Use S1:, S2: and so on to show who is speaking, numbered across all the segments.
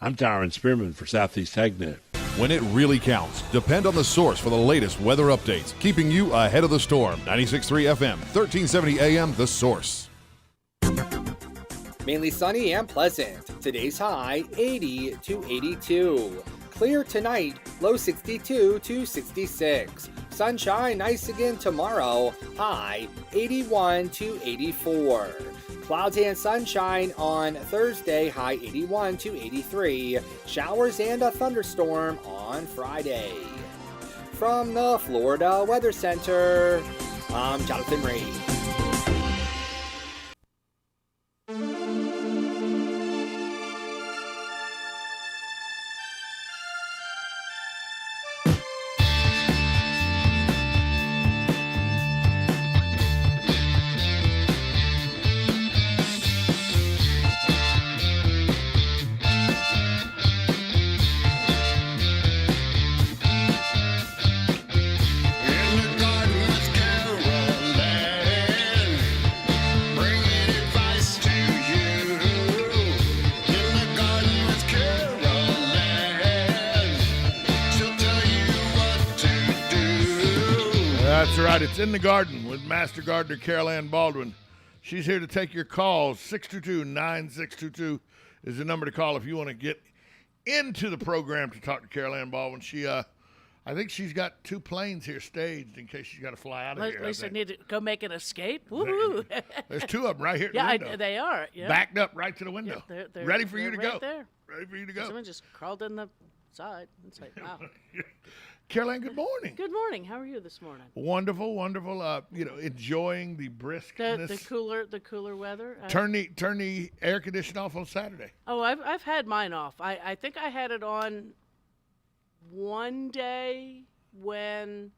S1: I'm Darren Spearman for Southeast AgNet.
S2: When it really counts, depend on the source for the latest weather updates, keeping you ahead of the storm. 96.3 FM, 1370 AM, The Source.
S3: Mainly sunny and pleasant. Today's high 80 to 82. Clear tonight, low 62 to 66. Sunshine nice again tomorrow, high 81 to 84. Clouds and sunshine on Thursday, high 81 to 83. Showers and a thunderstorm on Friday. From the Florida Weather Center, I'm Jonathan Reed.
S4: That's right. It's In the Garden with Master Gardener Carol Ann Baldwin. She's here to take your calls. 622-9622 is the number to call if you want to get into the program to talk to Carol Ann Baldwin. I think she's got 2 planes here staged in case she's got to fly out of here.
S5: At least I need to go make an escape. Woo-hoo.
S4: There's 2 of them right here at the window.
S5: They are. Yeah.
S4: Backed up right to the window.
S5: Yeah, they're
S4: ready for you to
S5: right
S4: go.
S5: There.
S4: Ready for you to go.
S5: Someone just crawled in the side. It's like, wow.
S4: Carol Ann, good morning.
S5: Good morning. How are you this morning?
S4: Wonderful, wonderful. Enjoying the briskness.
S5: The cooler weather.
S4: Turn the air conditioner off on Saturday.
S5: Oh, I've had mine off. I think I had it on one day when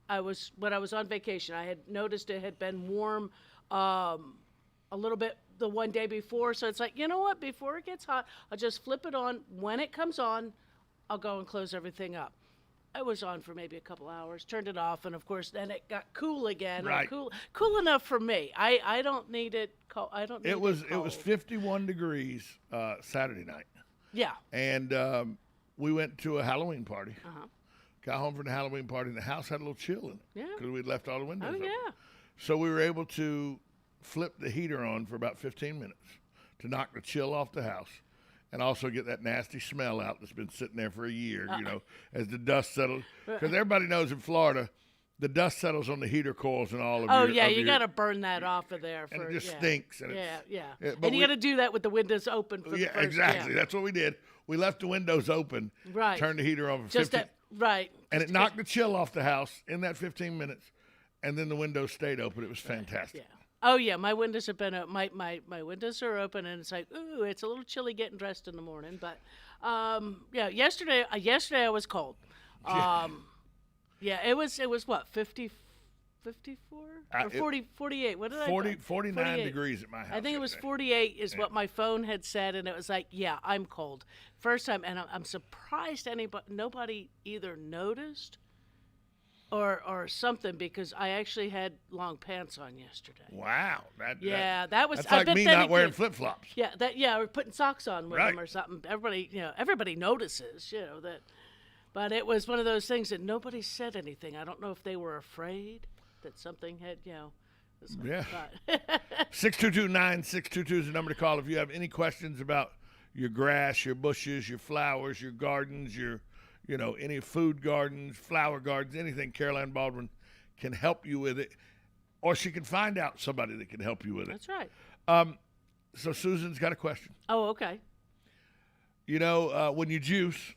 S5: I was on vacation. I had noticed it had been warm a little bit the one day before, so it's like, you know what? Before it gets hot, I'll just flip it on. When it comes on, I'll go and close everything up. It was on for maybe a couple hours, turned it off, and of course then it got cool again.
S4: Right.
S5: Cool enough for me. I don't need it cold. I don't need it cold.
S4: It was 51 degrees Saturday night.
S5: Yeah.
S4: And we went to a Halloween party.
S5: Uh-huh.
S4: Got home from the Halloween party, and the house had a little chill in it.
S5: Yeah.
S4: Because we'd left all the windows open.
S5: Yeah.
S4: So we were able to flip the heater on for about 15 minutes to knock the chill off the house. And also get that nasty smell out that's been sitting there for a year, as the dust settles. Because everybody knows in Florida, the dust settles on the heater coils and all of
S5: Oh, yeah, you got to burn that off of there.
S4: And it just stinks. And
S5: and you got to do that with the windows open for the first.
S4: Exactly. That's what we did. We left the windows open, turned the heater on for 15
S5: minutes.
S4: And it knocked the chill off the house in that 15 minutes, and then the windows stayed open. It was fantastic.
S5: Yeah. Oh yeah, my windows have been my windows are open, and it's like, ooh, it's a little chilly getting dressed in the morning. But yesterday I was cold. It was what 50, 54 or 40, 48. What did
S4: 49 degrees at my house.
S5: I think it was 48 is what my phone had said, and it was like, yeah, I'm cold. First time, and I'm surprised nobody either noticed or something, because I actually had long pants on yesterday.
S4: Wow.
S5: That was.
S4: That's like me not wearing flip-flops.
S5: Yeah, or putting socks on with them or something. Everybody notices, that. But it was one of those things that nobody said anything. I don't know if they were afraid that something had, Yeah.
S4: 622-9622 is the number to call if you have any questions about your grass, your bushes, your flowers, your gardens, your any food gardens, flower gardens, anything. Carol Ann Baldwin can help you with it, or she can find out somebody that can help you with it.
S5: That's right.
S4: So Susan's got a question.
S5: Oh, okay.
S4: When you juice,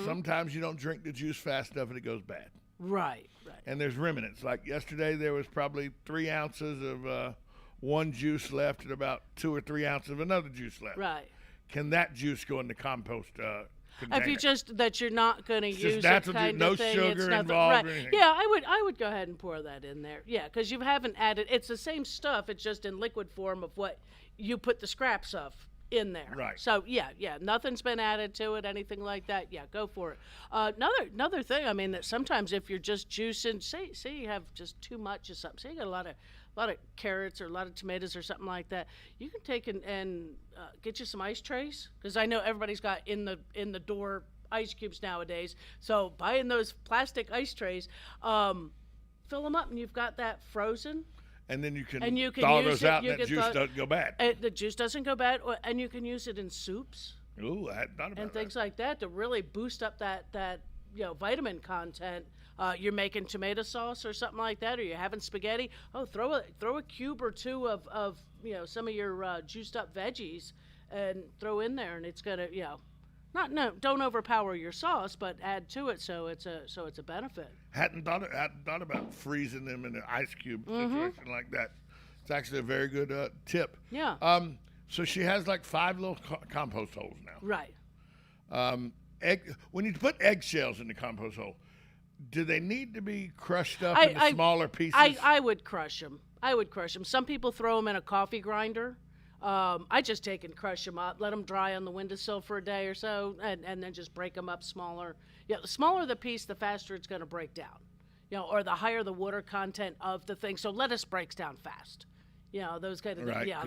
S4: sometimes you don't drink the juice fast enough and it goes bad.
S5: Right.
S4: And there's remnants. Like yesterday, there was probably 3 ounces of one juice left and about 2 or 3 ounces of another juice left.
S5: Right.
S4: Can that juice go in the compost container?
S5: If you that you're not going to use
S4: that's
S5: it kind
S4: no
S5: of thing.
S4: Sugar
S5: it's
S4: involved.
S5: Right. Yeah, I would go ahead and pour that in there. Yeah, because you haven't added. It's the same stuff. It's just in liquid form of what you put the scraps of in there.
S4: Right.
S5: So yeah, nothing's been added to it, anything like that. Yeah, go for it. Another thing. I mean, that sometimes if you're just juicing, say you have just too much of something. Say you got a carrots or a lot of tomatoes or something like that, you can take and get you some ice trays, because I know everybody's got in the door ice cubes nowadays. So buying those plastic ice trays, fill them up, and you've got that frozen.
S4: And then you can
S5: use
S4: thaw those
S5: it.
S4: out, and that juice doesn't go bad.
S5: The juice doesn't go bad, and you can use it in soups.
S4: Ooh, I hadn't thought about
S5: and
S4: that.
S5: things like that to really boost up that vitamin content. You're making tomato sauce or something like that, or you're having spaghetti. Oh, throw a cube or two of some of your juiced up veggies and throw in there, and it's gonna don't overpower your sauce, but add to it so it's a benefit.
S4: Hadn't thought about freezing them in an ice cube situation like that. It's actually a very good tip.
S5: Yeah.
S4: So she has like 5 little compost holes now.
S5: Right.
S4: When you put eggshells in the compost hole, do they need to be crushed up into smaller pieces?
S5: I would crush them. Some people throw them in a coffee grinder. I just take and crush them up, let them dry on the windowsill for a day or so, and then just break them up smaller. Yeah, the smaller the piece, the faster it's going to break down. Or the higher the water content of the thing. So lettuce breaks down fast. Those kind of
S4: right,
S5: things. Yeah,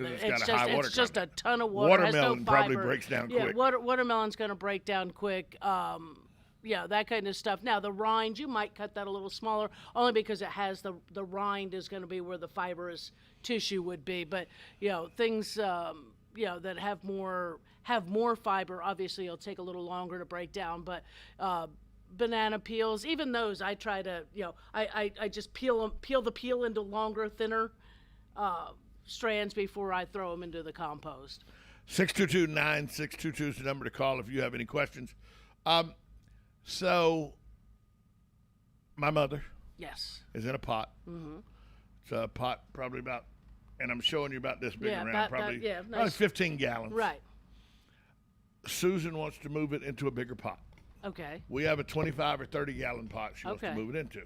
S4: it's
S5: just a ton of water.
S4: Watermelon
S5: has no
S4: probably
S5: fiber.
S4: breaks down
S5: quick.
S4: quick.
S5: Watermelon's going to break down quick. That kind of stuff. Now, the rind, you might cut that a little smaller, only because it has the rind is going to be where the fibrous tissue would be. But, things, that have more fiber, obviously it'll take a little longer to break down. But banana peels, even those, I try to, I just peel the peel into longer, thinner strands before I throw them into the compost.
S4: 622-9622 is the number to call if you have any questions. So, my mother is in a pot. Mm-hmm. It's a pot probably about, and I'm showing you about this big around, probably 15 gallons.
S5: Right.
S4: Susan wants to move it into a bigger pot.
S5: Okay.
S4: We have a 25 or 30 gallon pot she wants to move it into.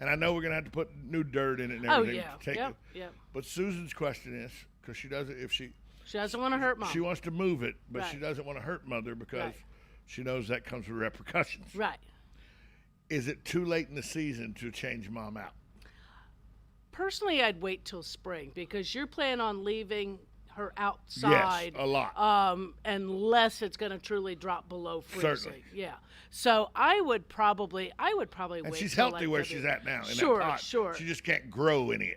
S4: And I know we're going to have to put new dirt in it and everything to take it. Yep. But Susan's question is, because she doesn't, she
S5: doesn't want to hurt Mom.
S4: She wants to move it, but she doesn't want to hurt Mother because she knows that comes with repercussions.
S5: Right.
S4: Is it too late in the season to change Mom out?
S5: Personally, I'd wait till spring, because you're planning on leaving her outside.
S4: Yes, a lot.
S5: Unless it's going to truly drop below freezing.
S4: Certainly.
S5: Yeah. So I would probably wait.
S4: And she's healthy where she's at now. In
S5: sure,
S4: that pot.
S5: Sure.
S4: She just can't grow anymore.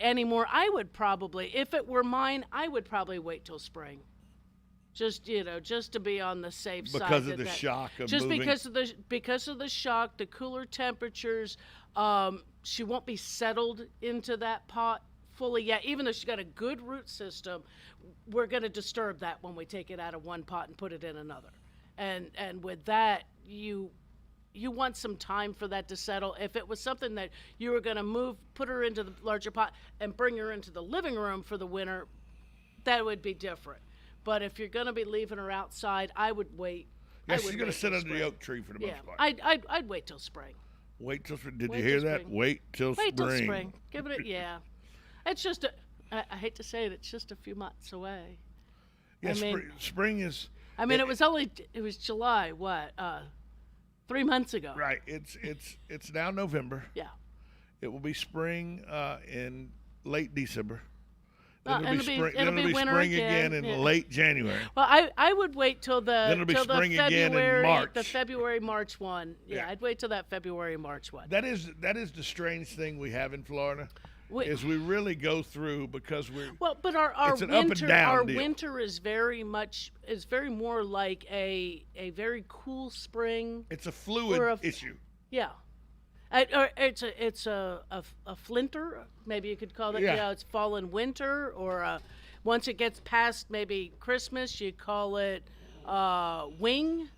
S5: Anymore. I would probably, if it were mine, I would probably wait till spring. Just to be on the safe side.
S4: Because of the shock of moving.
S5: Because of the shock, the cooler temperatures. She won't be settled into that pot fully yet. Even though she's got a good root system, we're going to disturb that when we take it out of one pot and put it in another. And with that, you want some time for that to settle. If it was something that you were going to put her into the larger pot and bring her into the living room for the winter, that would be different. But if you're going to be leaving her outside, I would wait.
S4: Yeah, she's going to sit under the oak tree for the most part.
S5: I'd wait till spring.
S4: Wait till spring. Did you hear that? Wait till spring.
S5: Wait till spring. Give it It's just I hate to say it, it's just a few months away.
S4: Yeah, spring is.
S5: I mean, it was July, 3 months ago.
S4: Right. It's now November.
S5: Yeah.
S4: It will be spring in late December.
S5: It'll be winter
S4: spring again in late January.
S5: Well, I would wait till the February-March one. Yeah, I'd wait till that February-March one.
S4: That is the strange thing we have in Florida. Is we really go through because
S5: but our
S4: it's an up and down
S5: our
S4: deal.
S5: Winter is very more like a very cool spring.
S4: It's a fluid issue.
S5: Yeah. Or it's a flinter, maybe you could call it.
S4: Yeah.
S5: It's fall and winter, or once it gets past maybe Christmas, you call it wing.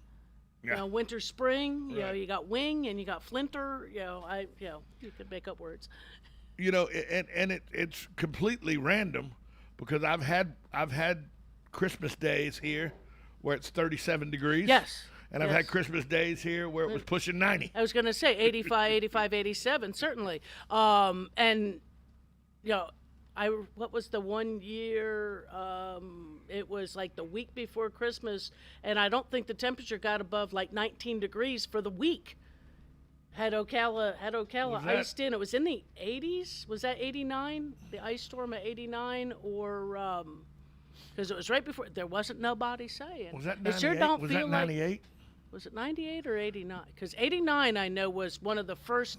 S4: Yeah.
S5: Winter, spring.
S4: Right.
S5: You got wing and you got flinter. You could make up words.
S4: It's completely random because I've had Christmas days here where it's 37 degrees.
S5: Yes.
S4: And I've had Christmas days here where it was pushing 90.
S5: I was going to say 85, 87, certainly. What was the one year? It was like the week before Christmas, and I don't think the temperature got above like 19 degrees for the week. Had Ocala
S4: Was that-
S5: iced in. It was in the 80s. Was that 89? The ice storm of 89, or because it was right before. There wasn't nobody saying.
S4: Was that
S5: It
S4: 98?
S5: sure don't
S4: Was
S5: feel
S4: that
S5: like.
S4: 98?
S5: Was it 98 or 89? Because 89, I know, was one of the first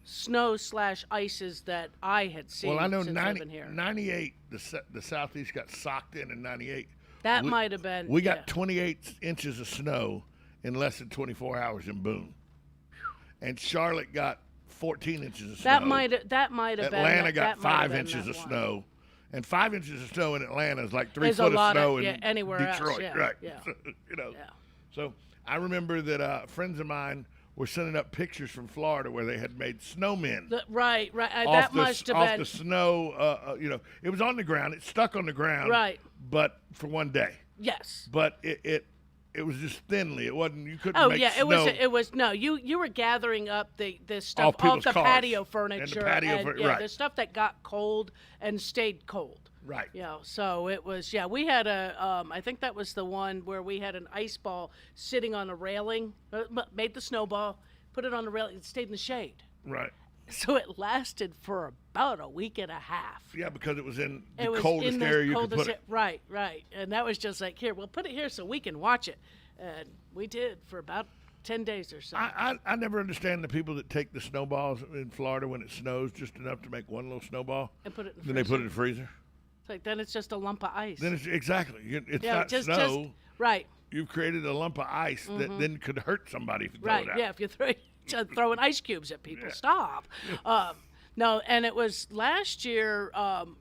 S5: snow/ices that I had seen.
S4: Well, I know
S5: since living here.
S4: 98, the Southeast got socked in 98.
S5: That might have been.
S4: We got
S5: yeah.
S4: 28 inches of snow in less than 24 hours in Boone. And Charlotte got 14 inches of snow.
S5: That might have been.
S4: Atlanta got
S5: that might have
S4: 5
S5: been
S4: inches
S5: that
S4: of
S5: one.
S4: snow. And 5 inches of snow in Atlanta is like 3
S5: Is a
S4: foot of
S5: lot
S4: snow
S5: yeah,
S4: in
S5: anywhere
S4: Detroit.
S5: else.
S4: Right.
S5: Yeah.
S4: So,
S5: Yeah.
S4: So I remember that friends of mine were sending up pictures from Florida where they had made snowmen.
S5: Right.
S4: Off
S5: That
S4: the,
S5: must have
S4: off
S5: been.
S4: the snow, it was on the ground. It stuck on the ground.
S5: Right.
S4: But for one day.
S5: Yes.
S4: But it was just thinly. It wasn't. You couldn't.
S5: Oh
S4: make
S5: yeah,
S4: snow
S5: it was no. You were gathering up the stuff
S4: Off
S5: off
S4: people's
S5: the
S4: cars
S5: patio
S4: and the
S5: furniture
S4: patio right.
S5: the stuff that got cold and stayed cold.
S4: Right.
S5: You know, so it was we had I think that was the one where we had an ice ball sitting on a railing, made the snowball, put it on the railing, it stayed in the shade.
S4: Right.
S5: So it lasted for about a week and a half.
S4: Yeah, because it was in the
S5: It was
S4: coldest
S5: in the
S4: area you could
S5: coldest
S4: put it.
S5: Right. And that was just like, here, we'll put it here so we can watch it. And we did for about 10 days or so.
S4: I never understand the people that take the snowballs in Florida when it snows just enough to make one little snowball.
S5: And put it in the
S4: Then they put it in the freezer.
S5: It's like, then it's just a lump of ice.
S4: Then it's exactly. It's
S5: yeah,
S4: not
S5: just
S4: snow.
S5: right.
S4: You've created a lump of ice that then could hurt somebody if you throw
S5: Right.
S4: it out.
S5: Yeah, if you throwing ice cubes at people, stop. No, and it was last year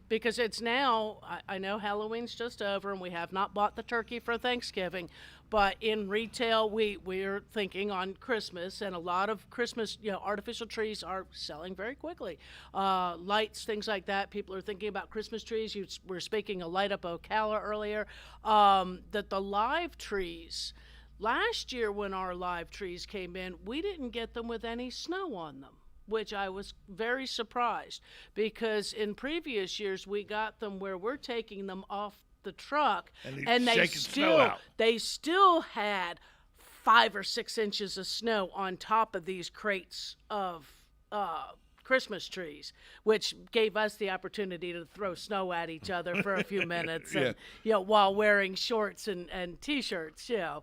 S5: because it's now, I know Halloween's just over and we have not bought the turkey for Thanksgiving, but in retail we're thinking on Christmas, and a lot of Christmas artificial trees are selling very quickly. Lights, things like that. People are thinking about Christmas trees. You were speaking of Light Up Ocala earlier. That the live trees, last year when our live trees came in, we didn't get them with any snow on them, which I was very surprised, because in previous years we got them where we're taking them off the truck and they still had 5 or 6 inches of snow on top of these crates of Christmas trees, which gave us the opportunity to throw snow at each other for a few minutes and while wearing shorts and t-shirts.
S4: The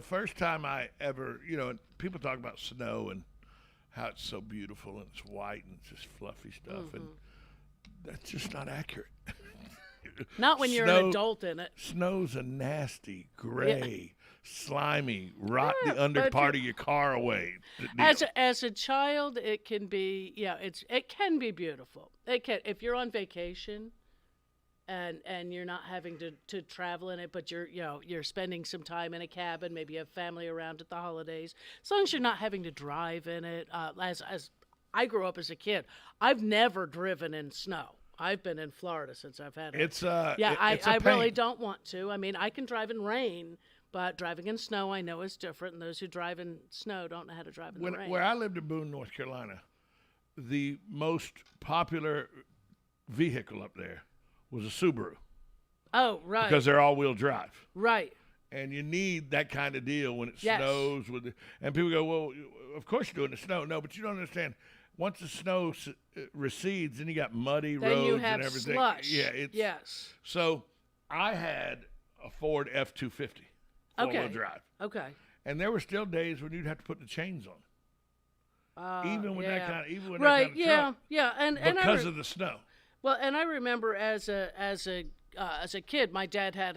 S4: first time I ever, people talk about snow and how it's so beautiful and it's white and it's just fluffy stuff, and that's just not accurate.
S5: Not when you're an adult in it.
S4: Snow's a nasty, gray, slimy, rot the under part of your car away.
S5: As a child, it can be, it can be beautiful. It can, if you're on vacation and you're not having to travel in it, but you're spending some time in a cabin, maybe you have family around at the holidays, as long as you're not having to drive in it. As I grew up as a kid, I've never driven in snow. I've been in Florida since I've had it. I really don't want to. I mean, I can drive in rain, but driving in snow I know is different, and those who drive in snow don't know how to drive in the rain.
S4: Where I lived in Boone, North Carolina, the most popular vehicle up there was a Subaru.
S5: Oh, right.
S4: Because they're all-wheel drive.
S5: Right.
S4: And you need that kind of deal when it snows. And people go, well, of course you're doing the snow. No, but you don't understand. Once the snow recedes, then you got muddy roads and everything.
S5: Slush.
S4: Yeah, So I had a Ford F-250 four-wheel drive.
S5: Okay.
S4: And there were still days when you'd have to put the chains on. Even with that kind of truck.
S5: And
S4: because of the snow.
S5: Well, and I remember as a kid, my dad had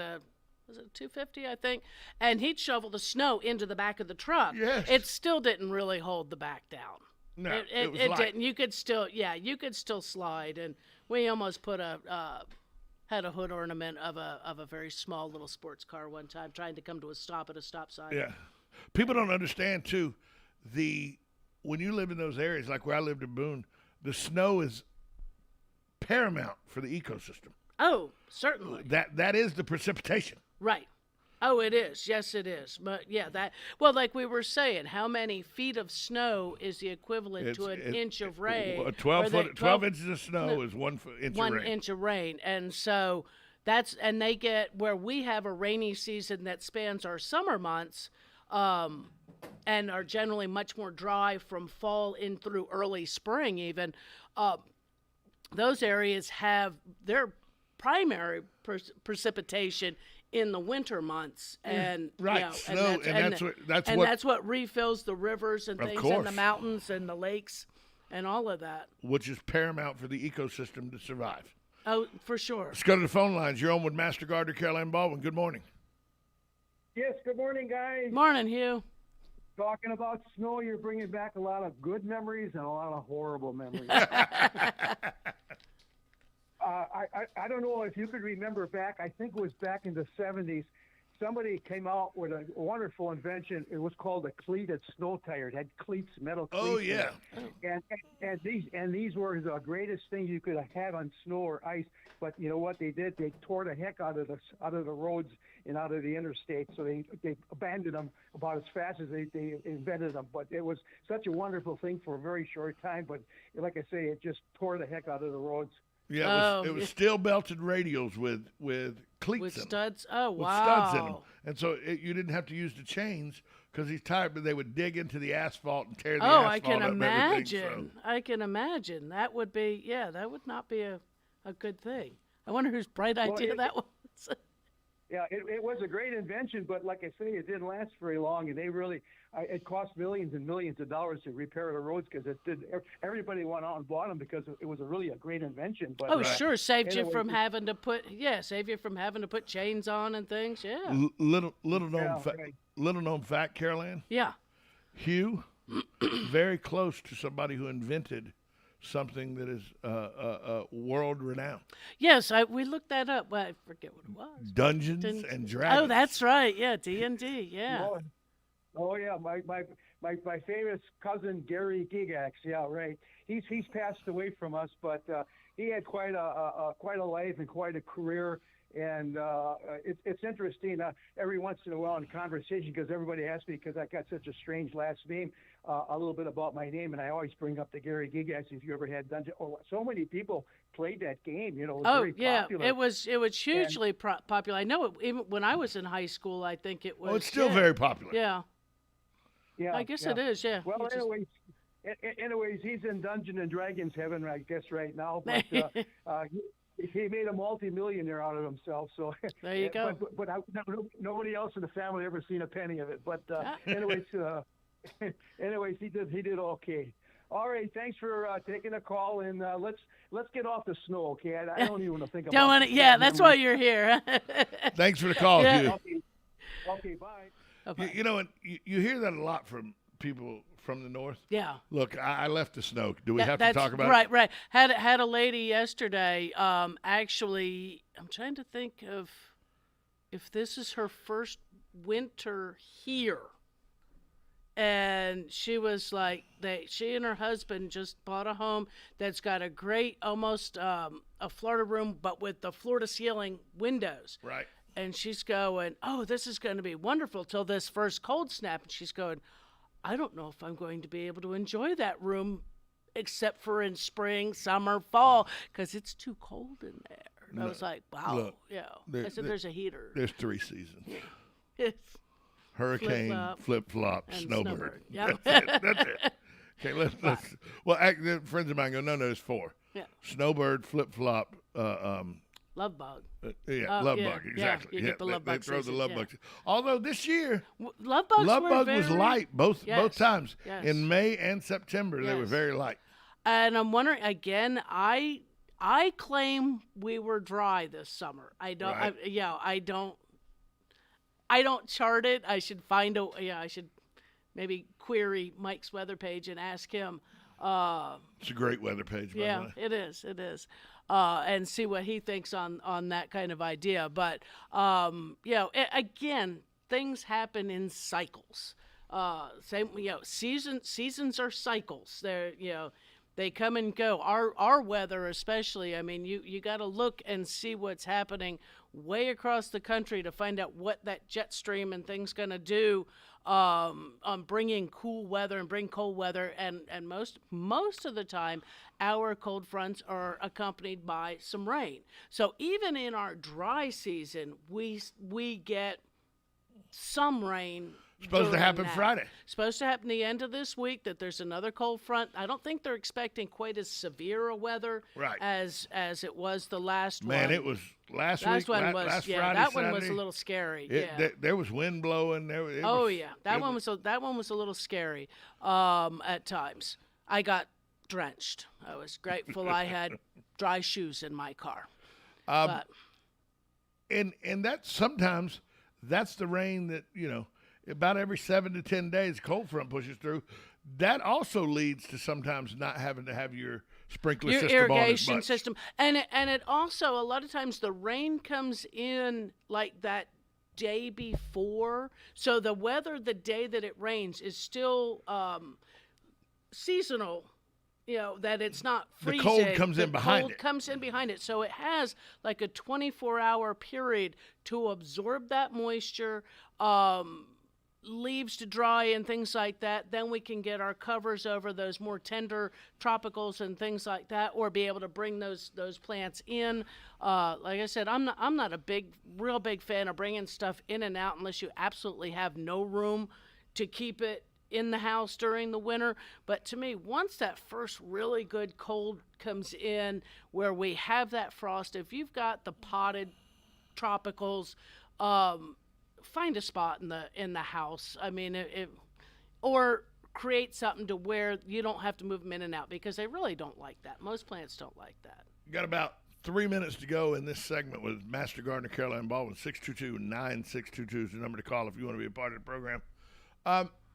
S5: was it 250, I think, and he'd shovel the snow into the back of the truck.
S4: Yes.
S5: It still didn't really hold the back down.
S4: No,
S5: it didn't. You could still slide, and we almost put had a hood ornament of a very small little sports car one time, trying to come to a stop at a stop sign.
S4: Yeah, people don't understand too. When you live in those areas, like where I lived in Boone, the snow is paramount for the ecosystem.
S5: Oh, certainly.
S4: That is the precipitation.
S5: Right. Oh, it is. Yes, it is. But like we were saying, how many feet of snow is the equivalent to an inch of rain?
S4: 12 inches of snow is 1 inch of rain.
S5: 1 inch of rain. And so they get, where we have a rainy season that spans our summer months, and are generally much more dry from fall in through early spring even, those areas have their primary precipitation in the winter months, and
S4: right, snow,
S5: that's what refills the rivers and things, and the mountains and the lakes, and all of that,
S4: which is paramount for the ecosystem to survive.
S5: Oh, for sure.
S4: Let's go to the phone lines. You're on with Master Gardener Carol Ann Baldwin. Good morning.
S6: Yes, good morning, guys.
S5: Morning, Hugh.
S6: Talking about snow, you're bringing back a lot of good memories and a lot of horrible memories. I don't know if you could remember back, I think it was back in the 70s, somebody came out with a wonderful invention. It was called a cleated snow tire. It had cleats, metal cleats.
S4: Oh, yeah.
S6: And these were the greatest things you could have on snow or ice. But you know what they did? They tore the heck out of the roads and out of the interstate. So they abandoned them about as fast as they invented them. But it was such a wonderful thing for a very short time. But like I say, it just tore the heck out of the roads.
S4: Yeah, it was steel belted radials with cleats
S5: with
S4: in them.
S5: studs. Oh,
S4: with
S5: wow!
S4: Studs in them, and so you didn't have to use the chains because he's tired. But they would dig into the asphalt and tear the asphalt up.
S5: I can
S4: and
S5: imagine.
S4: everything, so.
S5: I can imagine. That would be that would not be a good thing. I wonder whose bright idea that was.
S6: Yeah, it was a great invention, but like I say, it didn't last very long, and it cost millions and millions of dollars to repair the roads because everybody went out and bought them because it was really a great invention. But
S5: sure, saved you from having to put chains on and things. Yeah.
S4: Little known fact, Carol Ann.
S5: Yeah.
S4: Hugh, very close to somebody who invented something that is world renowned.
S5: Yes, we looked that up. But I forget what it was.
S4: Dungeons and Dragons.
S5: Oh, that's right. Yeah, D&D. Yeah.
S6: Oh yeah, my famous cousin Gary Gigax. Yeah, right. He's passed away from us, but he had quite a life and quite a career. And it's interesting every once in a while in conversation because everybody asks me because I got such a strange last name, a little bit about my name, and I always bring up the Gary Gigax. If you ever had Dungeon, so many people played that game. It was very popular.
S5: It was hugely popular. I know even when I was in high school, I think it was.
S4: Oh, it's still very popular.
S5: Yeah.
S6: Yeah,
S5: I guess it is. Yeah.
S6: Well, anyways, he's in Dungeons and Dragons heaven, I guess, right now. But he made a multi-millionaire out of himself. So
S5: there you go.
S6: But nobody else in the family ever seen a penny of it. But anyways, he did okay. All right, thanks for taking the call, and let's get off the snow, okay? I don't even want to think about it.
S5: Yeah, that's why you're here.
S4: Thanks for the call, Hugh.
S6: Okay, bye.
S4: You know, and you hear that a lot from people from the north.
S5: Yeah.
S4: Look, I left the snow. Do we have to talk about it?
S5: Right. Had a lady yesterday. Actually, I'm trying to think of if this is her first winter here. And she was like, she and her husband just bought a home that's got a great, almost a Florida room, but with the floor to ceiling windows.
S4: Right.
S5: And she's going, oh, this is going to be wonderful till this first cold snap. And she's going, I don't know if I'm going to be able to enjoy that room except for in spring, summer, fall, because it's too cold in there. And I was like, wow. Look, I said, there's a heater.
S4: There's 3 seasons.
S5: It's
S4: hurricane, flip-flop, snowbird.
S5: Yeah.
S4: That's it. Okay, let's well, friends of mine go, no, there's 4.
S5: Yeah.
S4: Snowbird, flip-flop,
S5: love bug.
S4: Love bug, exactly.
S5: You get the love bug
S4: they throw the
S5: season,
S4: love bugs. Although this year,
S5: love bug
S4: was light both times.
S5: Yes.
S4: In May and September, they were very light.
S5: And I'm wondering again. I claim we were dry this summer. I don't.
S4: Right.
S5: I don't chart it. I should find I should maybe query Mike's weather page and ask him.
S4: It's a great weather page, by the way.
S5: It is. It is. And see what he thinks on that kind of idea. But, again, things happen in cycles. Seasons are cycles. They come and go. Our weather especially, I mean, you got to look and see what's happening way across the country to find out what that jet stream and things going to do on bringing cool weather and bring cold weather. And most of the time, our cold fronts are accompanied by some rain. So even in our dry season, we get some rain.
S4: Supposed to
S5: during
S4: happen
S5: that.
S4: Friday.
S5: Supposed to happen the end of this week, that there's another cold front. I don't think they're expecting quite as severe a weather
S4: Right.
S5: as it was the last one.
S4: Man, it was last week.
S5: one was,
S4: last
S5: yeah,
S4: Friday,
S5: that one was a
S4: Saturday.
S5: little scary.
S4: There was wind blowing.
S5: That one was a little scary at times. I got drenched. I was grateful I had dry shoes in my car. But
S4: And that sometimes that's the rain that, about every 7 to 10 days, cold front pushes through. That also leads to sometimes not having to have your sprinkler
S5: your
S4: system
S5: irrigation
S4: on as much.
S5: system, and it also, a lot of times the rain comes in like that day before, so the weather the day that it rains is still seasonal. That it's not freezing.
S4: The cold comes in behind
S5: cold
S4: it.
S5: comes in behind it. So it has like a 24-hour period to absorb that moisture, leaves to dry and things like that. Then we can get our covers over those more tender tropicals and things like that, or be able to bring those plants in. Like I said, I'm not a real big fan of bringing stuff in and out unless you absolutely have no room to keep it in the house during the winter. But to me, once that first really good cold comes in, where we have that frost, if you've got the potted tropicals, find a spot in the house. I mean, or create something to where you don't have to move them in and out, because they really don't like that. Most plants don't like that.
S4: Got about 3 minutes to go in this segment with Master Gardener Caroline Baldwin. 622-9622 is the number to call if you want to be a part of the program.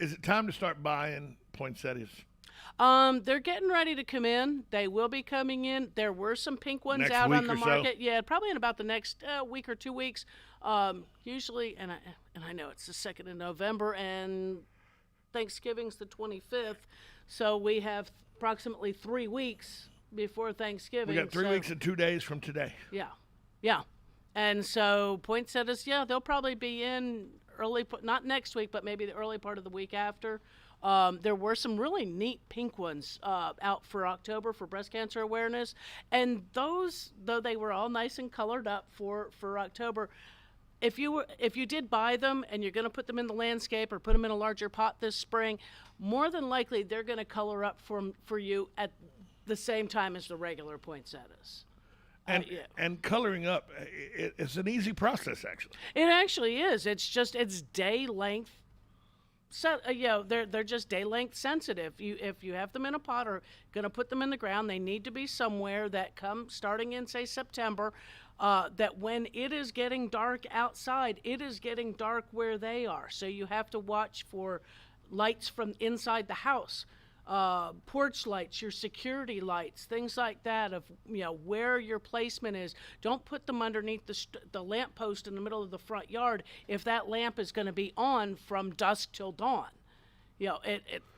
S4: Is it time to start buying poinsettias?
S5: They're getting ready to come in. They will be coming in. There were some pink ones
S4: Next
S5: out
S4: week
S5: on the
S4: or so?
S5: market. Yeah, probably in about the next week or 2 weeks. Usually, and I know it's the 2nd of November, and Thanksgiving's the 25th, so we have approximately 3 weeks before Thanksgiving.
S4: We got 3 weeks and 2 days from today.
S5: Yeah. And so poinsettias, they'll probably be in not next week, but maybe the early part of the week after. There were some really neat pink ones out for October for breast cancer awareness. And those, though they were all nice and colored up for October, if you did buy them and you're going to put them in the landscape or put them in a larger pot this spring, more than likely they're going to color up for you at the same time as the regular poinsettias.
S4: And coloring up, it's an easy process, actually.
S5: It actually is. It's day length. So they're just day length sensitive. If you have them in a pot or going to put them in the ground, they need to be somewhere that starting in, say, September, that when it is getting dark outside, it is getting dark where they are. So you have to watch for lights from inside the house. Porch lights, your security lights, things like that, of where your placement is. Don't put them underneath the lamp post in the middle of the front yard if that lamp is going to be on from dusk till dawn.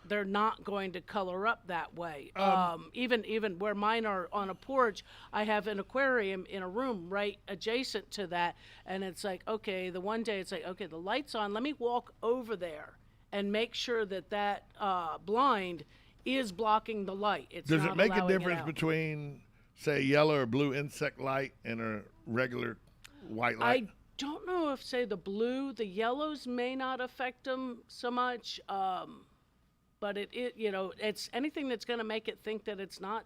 S5: They're not going to color up that way. Even where mine are on a porch, I have an aquarium in a room right adjacent to that, and it's like, okay, the one day it's like, okay, the light's on, let me walk over there and make sure that blind is blocking the light.
S4: Does it make a difference between, say, yellow or blue insect light and a regular white light?
S5: I don't know if, say, the yellows may not affect them so much, but it's anything that's going to make it think that it's not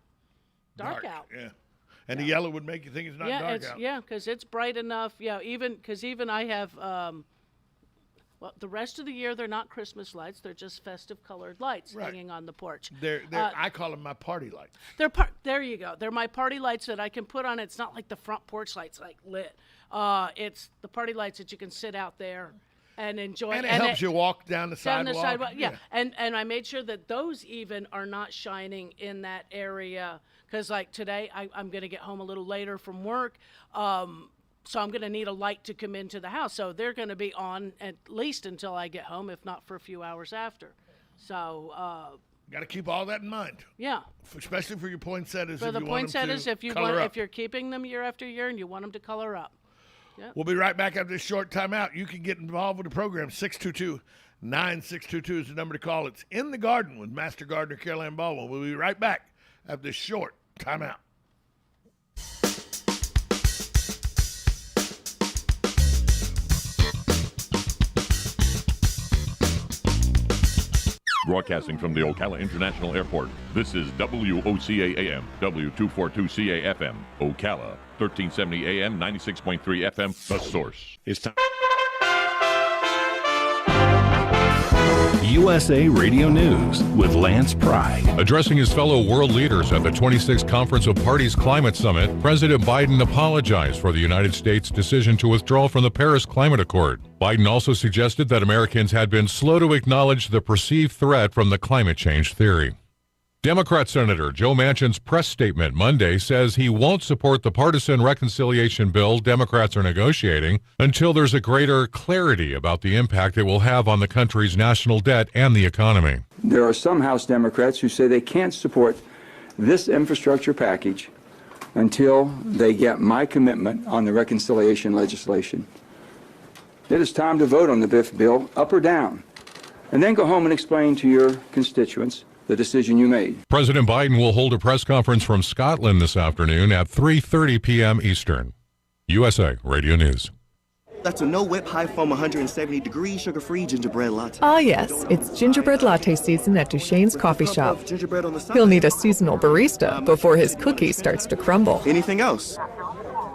S5: dark out.
S4: Yeah. And the yellow would make you think it's not dark out.
S5: Yeah, because it's bright enough. Yeah, even I have. Well, the rest of the year, they're not Christmas lights. They're just festive colored lights hanging on the porch.
S4: I call them my party lights.
S5: There you go. They're my party lights that I can put on. It's not like the front porch lights, like lit. It's the party lights that you can sit out there and enjoy.
S4: And it helps you walk down the sidewalk.
S5: Yeah. And I made sure that those even are not shining in that area. Because, like, today, I'm going to get home a little later from work. So I'm going to need a light to come into the house. So they're going to be on at least until I get home, if not for a few hours after. So
S4: got to keep all that in mind.
S5: Yeah.
S4: Especially for your poinsettias.
S5: For the poinsettias, if you're keeping them year after year and you want them to color up. Yep.
S4: We'll be right back after this short timeout. You can get involved with the program. 622-9622 is the number to call. It's In the Garden with Master Gardener Caroline Baldwin. We'll be right back after this short timeout.
S7: Broadcasting from the Ocala International Airport, this is WOCA AM, W242CA FM, Ocala, 1370 AM, 96.3 FM, The Source.
S1: It's time.
S8: USA Radio News with Lance Pride.
S2: Addressing his fellow world leaders at the 26th Conference of Parties Climate Summit, President Biden apologized for the United States' decision to withdraw from the Paris Climate Accord. Biden also suggested that Americans had been slow to acknowledge the perceived threat from the climate change theory. Democrat Senator Joe Manchin's press statement Monday says he won't support the partisan reconciliation bill Democrats are negotiating until there's a greater clarity about the impact it will have on the country's national debt and the economy.
S9: There are some House Democrats who say they can't support this infrastructure package until they get my commitment on the reconciliation legislation. It is time to vote on the BIF bill, up or down, and then go home and explain to your constituents the decision you made.
S2: President Biden will hold a press conference from Scotland this afternoon at 3:30 p.m. Eastern. USA Radio News.
S10: That's a no-whip, high-foam, 170-degree, sugar-free gingerbread latte.
S11: Ah, yes. It's gingerbread latte season at Duchesne's Coffee Shop. He'll need a seasonal barista before his cookie starts to crumble.
S10: Anything else?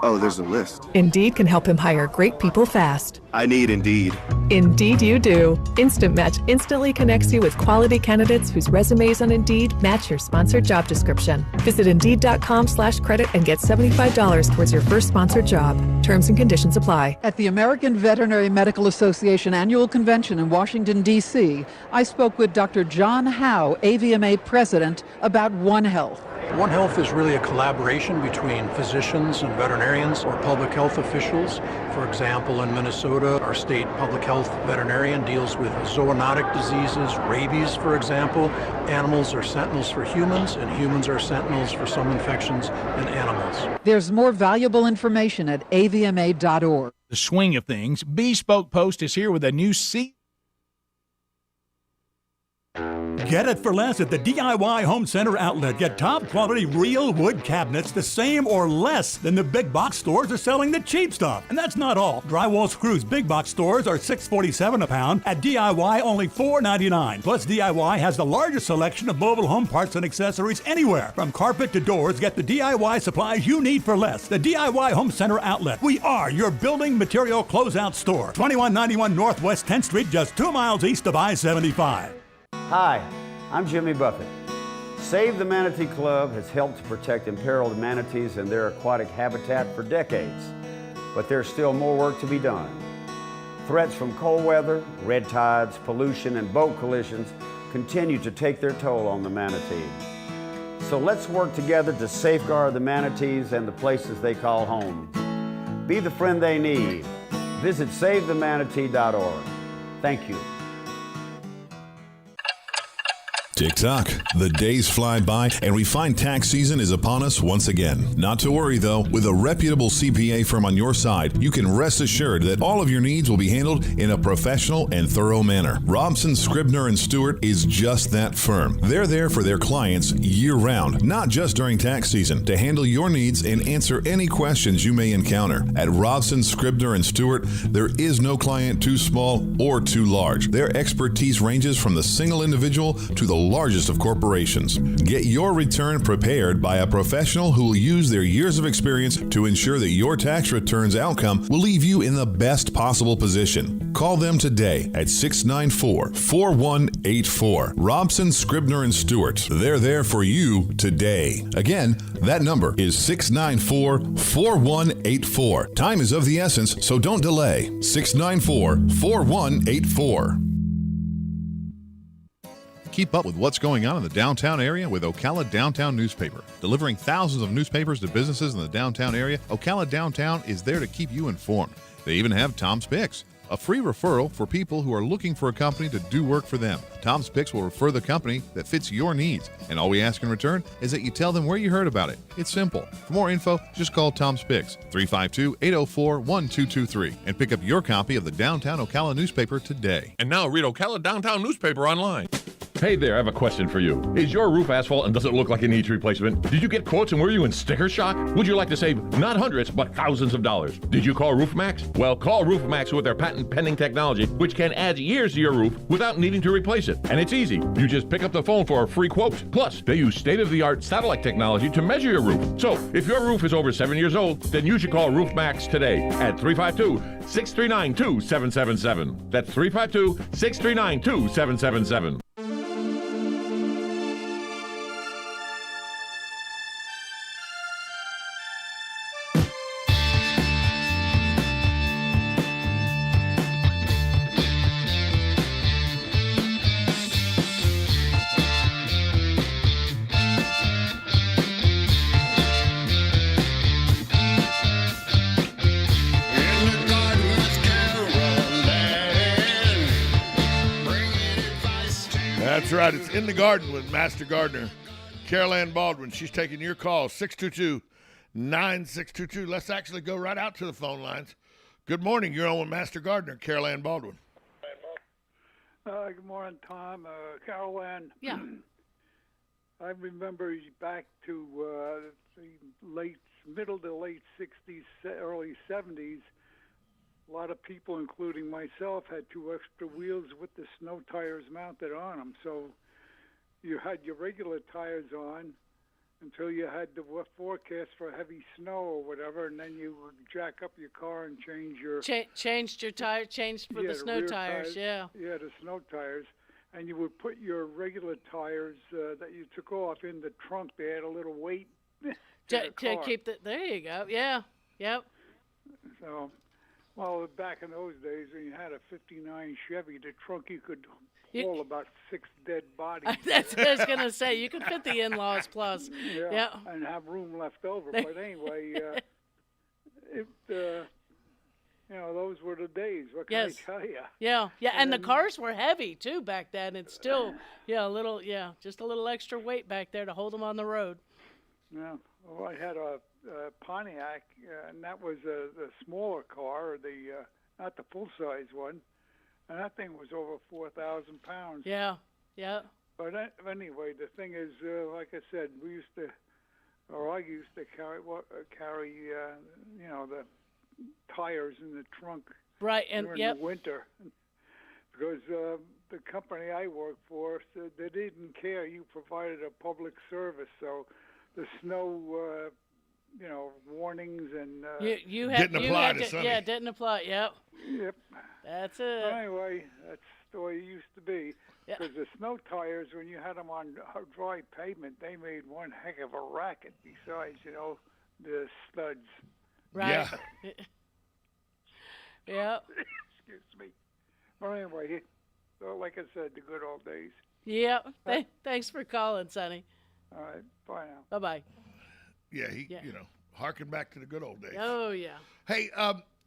S10: Oh, there's a list.
S11: Indeed can help him hire great people fast.
S10: I need Indeed.
S11: Indeed you do. Instant Match instantly connects you with quality candidates whose resumes on Indeed match your sponsored job description. Visit Indeed.com/credit and get $75 towards your first sponsored job. Terms and conditions apply.
S12: At the American Veterinary Medical Association annual convention in Washington, D.C., I spoke with Dr. John Howe, AVMA president, about One Health.
S13: One Health is really a collaboration between physicians and veterinarians or public health officials. For example, in Minnesota, our state public health veterinarian deals with zoonotic diseases, rabies, for example. Animals are sentinels for humans, and humans are sentinels for some infections in animals.
S12: There's more valuable information at avma.org.
S14: The swing of things, Bespoke Post is here with a new
S15: Get it for less at the DIY Home Center outlet. Get top quality real wood cabinets the same or less than the big box stores are selling the cheap stuff. And that's not all. Drywall screws big box stores are $6.47 a pound. At DIY only $4.99. Plus DIY has the largest selection of mobile home parts and accessories anywhere. From carpet to doors, get the DIY supplies you need for less. The DIY Home Center outlet. We are your building material closeout store. 2191 Northwest 10th Street, just 2 miles east of I-75.
S16: Hi, I'm Jimmy Buffett. Save the Manatee Club has helped to protect imperiled manatees and their aquatic habitat for decades, but there's still more work to be done. Threats from cold weather, red tides, pollution, and boat collisions continue to take their toll on the manatee. So let's work together to safeguard the manatees and the places they call home. Be the friend they need. Visit SaveTheManatee.org. Thank you.
S2: Tick-tock. The days fly by, and we find tax season is upon us once again. Not to worry, though. With a reputable CPA firm on your side, you can rest assured that all of your needs will be handled in a professional and thorough manner. Robson, Scribner & Stewart is just that firm. They're there for their clients year-round, not just during tax season, to handle your needs and answer any questions you may encounter. At Robson, Scribner & Stewart, there is no client too small or too large. Their expertise ranges from the single individual to the largest of corporations. Get your return prepared by a professional who will use their years of experience to ensure that your tax return's outcome will leave you in the best possible position. Call them today at 694-4184. Robson, Scribner & Stewart. They're there for you today. Again, that number is 694-4184. Time is of the essence, so don't delay. 694-4184. Keep up with what's going on in the downtown area with Ocala Downtown Newspaper. Delivering thousands of newspapers to businesses in the downtown area, Ocala Downtown is there to keep you informed. They even have Tom's Picks, a free referral for people who are looking for a company to do work for them. Tom's Picks will refer the company that fits your needs, and all we ask in return is that you tell them where you heard about it. It's simple. For more info, just call Tom's Picks, 352-804-1223, and pick up your copy of the Downtown Ocala newspaper today.
S7: And now read Ocala Downtown Newspaper online. Hey there, I have a question for you. Is your roof asphalt and does it look like it needs replacement? Did you get quotes and were you in sticker shock? Would you like to save not hundreds, but thousands of dollars? Did you call RoofMax? Well, call RoofMax with their patent-pending technology, which can add years to your roof without needing to replace it. And it's easy. You just pick up the phone for a free quote. Plus, they use state-of-the-art satellite technology to measure your roof. So, if your roof is over 7 years old, then you should call RoofMax today at 352-639-2777. That's 352-639-2777.
S4: That's right. It's In the Garden with Master Gardener, Carol Ann Baldwin. She's taking your call, 622-9622. Let's actually go right out to the phone lines. Good morning. You're on with Master Gardener, Carol Ann Baldwin.
S17: Good morning, Tom. Carol Ann.
S5: Yeah.
S17: I remember back to the middle to late 60s, early 70s, a lot of people, including myself, had 2 extra wheels with the snow tires mounted on them. So you had your regular tires on until you had the forecast for heavy snow or whatever, and then you would jack up your car and change your...
S5: Changed your tire, changed for the snow tires, yeah.
S17: Yeah, the snow tires. And you would put your regular tires that you took off in the trunk. They had a little weight to
S5: keep the... There you go, yeah, yep.
S17: So... Well, back in those days, when you had a 59 Chevy, the trunk you could haul about 6 dead bodies.
S5: That's what I was going to say. You could fit the in-laws plus.
S17: Yeah, and have room left over. But anyway, those were the days. What can I tell you?
S5: Yeah, and the cars were heavy, too, back then. It's still, just a little extra weight back there to hold them on the road.
S17: Yeah, well, I had a Pontiac, and that was the smaller car, not the full-size one, and that thing was over 4,000 pounds.
S5: Yeah.
S17: But anyway, the thing is, like I said, I used to carry the tires in the trunk.
S5: Right, and
S17: during the winter, because the company I worked for said they didn't care. You provided a public service, so the snow. Warnings and
S4: didn't apply to Sunny.
S5: Yeah, didn't apply. Yep. That's it.
S17: Anyway, that's the way it used to be. Because the snow tires, when you had them on dry pavement, they made one heck of a racket. Besides, the studs.
S5: Right. Yeah.
S17: Excuse me. Well, anyway, so like I said, the good old days.
S5: Yep. Thanks for calling, Sonny.
S17: All right. Bye now.
S5: Bye bye.
S4: Yeah, harken back to the good old days.
S5: Oh, yeah.
S4: Hey,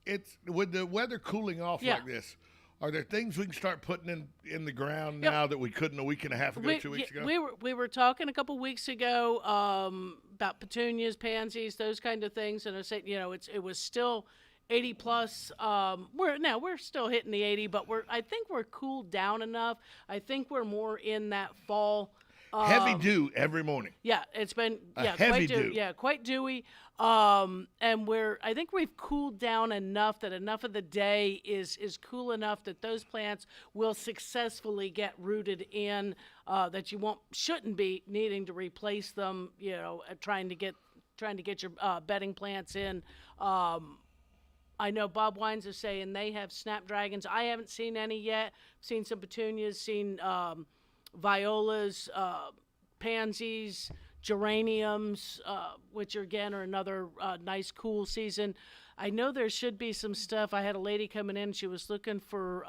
S4: it's with the weather cooling off like this, are there things we can start putting in the ground now that we couldn't a week and a half ago, 2 weeks ago?
S5: We were talking a couple weeks ago about petunias, pansies, those kind of things, and I said, it was still 80 plus. We're still hitting the 80, but I think we're cooled down enough. I think we're more in that fall.
S4: Heavy dew every morning.
S5: Yeah, it's been
S4: heavy dew.
S5: Yeah, quite dewy. And I think we've cooled down enough that enough of the day is cool enough that those plants will successfully get rooted in. That you shouldn't be needing to replace them. Trying to get your bedding plants in. I know Bob Wines is saying they have snapdragons. I haven't seen any yet. Seen some petunias. Seen. Violas, pansies, geraniums, which again are another nice cool season. I know there should be some stuff. I had a lady coming in. She was looking for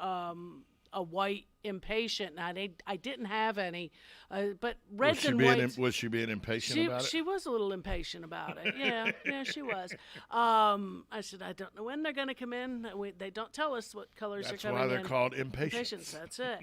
S5: a white impatient, and I didn't have any. But reds and whites.
S4: Was she being impatient about it?
S5: She was a little impatient about it. Yeah, she was. I said, I don't know when they're going to come in. They don't tell us what colors are coming in.
S4: That's why they're called impatients.
S5: That's it.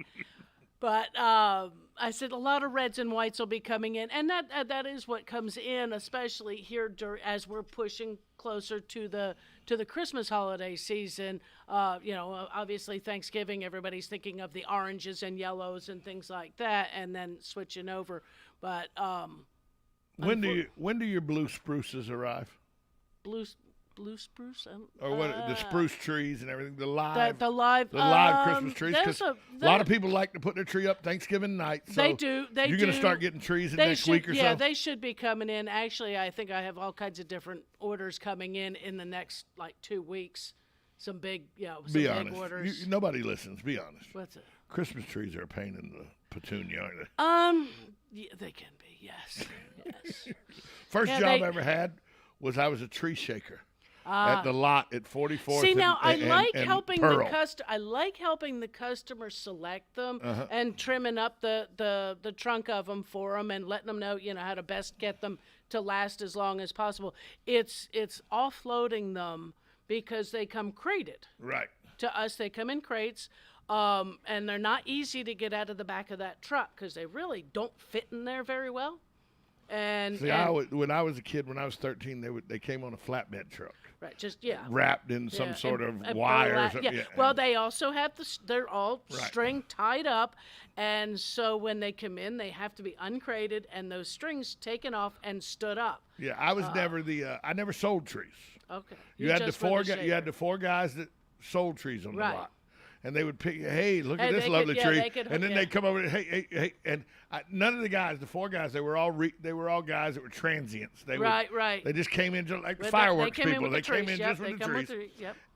S5: But I said a lot of reds and whites will be coming in, and that is what comes in, especially here as we're pushing closer to the Christmas holiday season. Obviously Thanksgiving, everybody's thinking of the oranges and yellows and things like that, and then switching over. But
S4: when do your blue spruces arrive?
S5: Blue spruce,
S4: or what? The spruce trees and everything. The live Christmas trees. Because a lot of people like to put their tree up Thanksgiving night. So
S5: they do.
S4: You're going to start getting trees in next week or so.
S5: Yeah, they should be coming in. Actually, I think I have all kinds of different orders coming in the next 2 weeks. Some big,
S4: big
S5: honest. Orders.
S4: Nobody listens. Be honest.
S5: What's it?
S4: Christmas trees are a pain in the petunia, aren't they?
S5: Yeah, they can be. Yes. Yes.
S4: First job I ever had was I was a tree shaker. At the lot at 44th.
S5: See, now
S4: I
S5: like helping the customer select them and trimming up the trunk of them for them and letting them know how to best get them to last as long as possible. It's offloading them because they come crated.
S4: Right.
S5: To us, they come in crates. And they're not easy to get out of the back of that truck because they really don't fit in there very well. And
S4: when I was a kid, when I was 13, they came on a flatbed truck.
S5: Right,
S4: wrapped in some sort of wire or something.
S5: Yeah. Well, they also have they're all string tied up, and so when they come in, they have to be uncrated and those strings taken off and stood up.
S4: Yeah, I was never I never sold trees.
S5: Okay.
S4: You had the four guys that sold trees on the lot. And they would pick, hey, look at this lovely tree, and then they'd come over, hey, and none of the guys, the four guys, they were all guys that were transients. They just came in just like fireworks people. They came in just with the trees,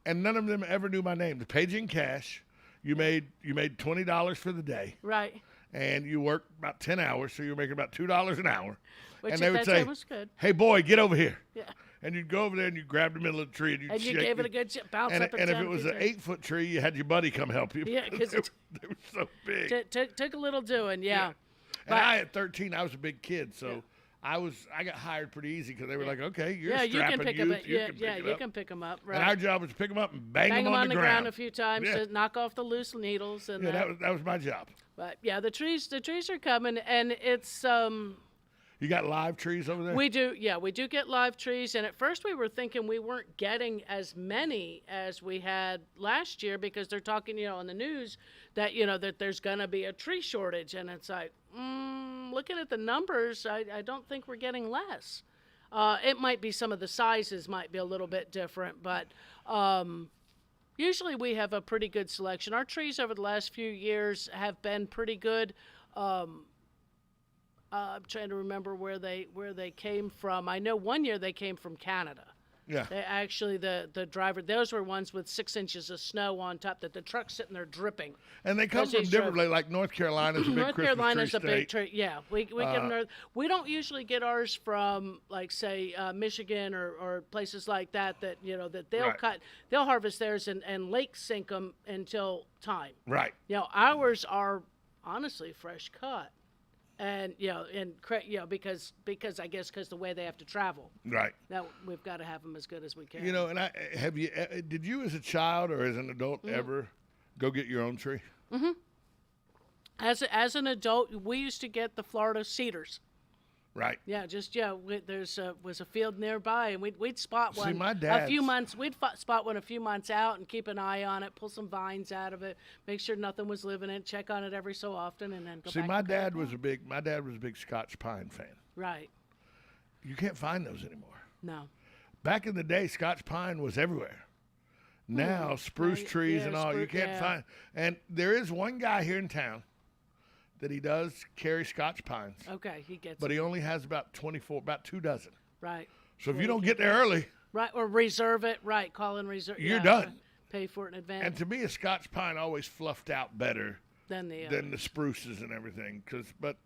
S4: and none of them ever knew my name. The paid you in cash, you made $20 for the day,
S5: right?
S4: And you worked about 10 hours, so you were making about $2 an hour.
S5: Which
S4: and they would say, "Hey, boy, get over here." Yeah. And you'd go over there and you grab the middle of the tree and
S5: you gave it a good bounce up and down.
S4: And if it was an 8-foot tree, you had your buddy come help you.
S5: Yeah, because
S4: they were so big.
S5: Took a little doing, yeah.
S4: And I at 13, I was a big kid, so I got hired pretty easy because they were like, okay, you're a strapping youth.
S5: You can pick them up. Right.
S4: And our job was to pick them up and bang them on the ground
S5: a few times to knock off the loose needles. And
S4: that was my job.
S5: But yeah, the trees are coming, and it's
S4: You got live trees over there?
S5: We do, we do get live trees. And at first we were thinking we weren't getting as many as we had last year because they're talking, on the news that, that there's going to be a tree shortage. And it's like, looking at the numbers, I don't think we're getting less. It might be some of the sizes might be a little bit different, but usually we have a pretty good selection. Our trees over the last few years have been pretty good. I'm trying to remember where they came from. I know one year they came from Canada.
S4: Yeah.
S5: They actually the driver. Those were ones with 6 inches of snow on top that the truck's sitting there dripping.
S4: And they come from different places. Like North Carolina's a big
S5: North
S4: Christmas
S5: Carolina's
S4: tree
S5: a big tree. Yeah, we get them. We don't usually get ours from say Michigan or places like that. That that they'll they'll harvest theirs and lake sink them until time.
S4: Right.
S5: Ours are honestly fresh cut. And because I guess because the way they have to travel,
S4: right?
S5: Now we've got to have them as good as we can.
S4: And did you as a child or as an adult ever go get your own tree?
S5: Mm-hmm. As an adult, we used to get the Florida cedars.
S4: Right.
S5: Yeah, there's was a field nearby, and we'd spot one.
S4: See, my dad.
S5: We'd spot one a few months out and keep an eye on it, pull some vines out of it, make sure nothing was living in it, check on it every so often, and then go back.
S4: See, my dad was a big Scotch pine fan.
S5: Right.
S4: You can't find those anymore.
S5: No.
S4: Back in the day, Scotch pine was everywhere. Now, spruce trees and all, you can't find. And there is one guy here in town that he does carry Scotch pines.
S5: Okay, he gets
S4: But he only has about 2 dozen.
S5: Right.
S4: So if you don't get there early.
S5: Right, or reserve it. Right, call and reserve.
S4: You're done.
S5: Pay for it in advance.
S4: And to me, a Scotch pine always fluffed out better
S5: than the
S4: spruces and everything. But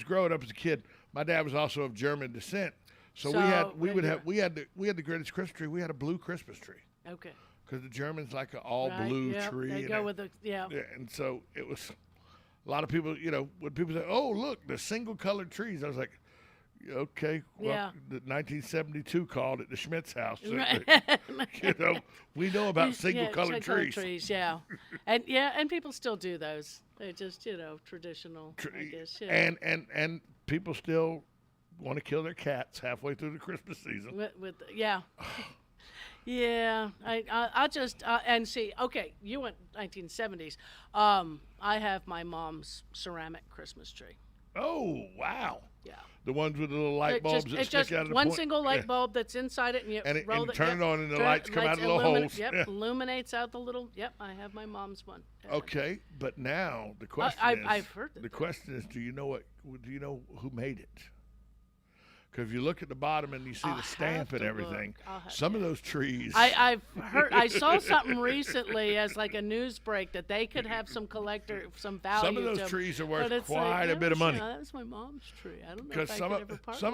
S4: growing up as a kid, my dad was also of German descent. So we had the greatest Christmas tree. We had a blue Christmas tree.
S5: Okay.
S4: Because the Germans like an all blue tree.
S5: They go with
S4: and so it was. A lot of people, when people say, "Oh, look, the single-colored trees," I was like, "Okay, well, the 1972 called it the Schmidt's house."
S5: Right.
S4: We know about single-colored trees.
S5: and people still do those. They're just traditional, I guess. Yeah.
S4: And people still want to kill their cats halfway through the Christmas season.
S5: Yeah. Yeah, I just and see. Okay, you went 1970s. I have my mom's ceramic Christmas tree.
S4: Oh wow!
S5: Yeah,
S4: the ones with the little light bulbs that stick out of the
S5: one
S4: point.
S5: single light bulb that's inside it, and you roll it.
S4: Turn it on, and the lights come out of the little holes.
S5: Yep, illuminates out the little. Yep, I have my mom's one.
S4: Okay, but now the question is.
S5: I've heard it.
S4: The question is, do you know who made it? Because if you look at the bottom and you see the stamp and everything, some of those trees.
S5: I've heard. I saw something recently as like a news break that they could have some value.
S4: Some of those trees are worth quite a bit of money.
S5: That was my mom's tree. I don't know
S4: because some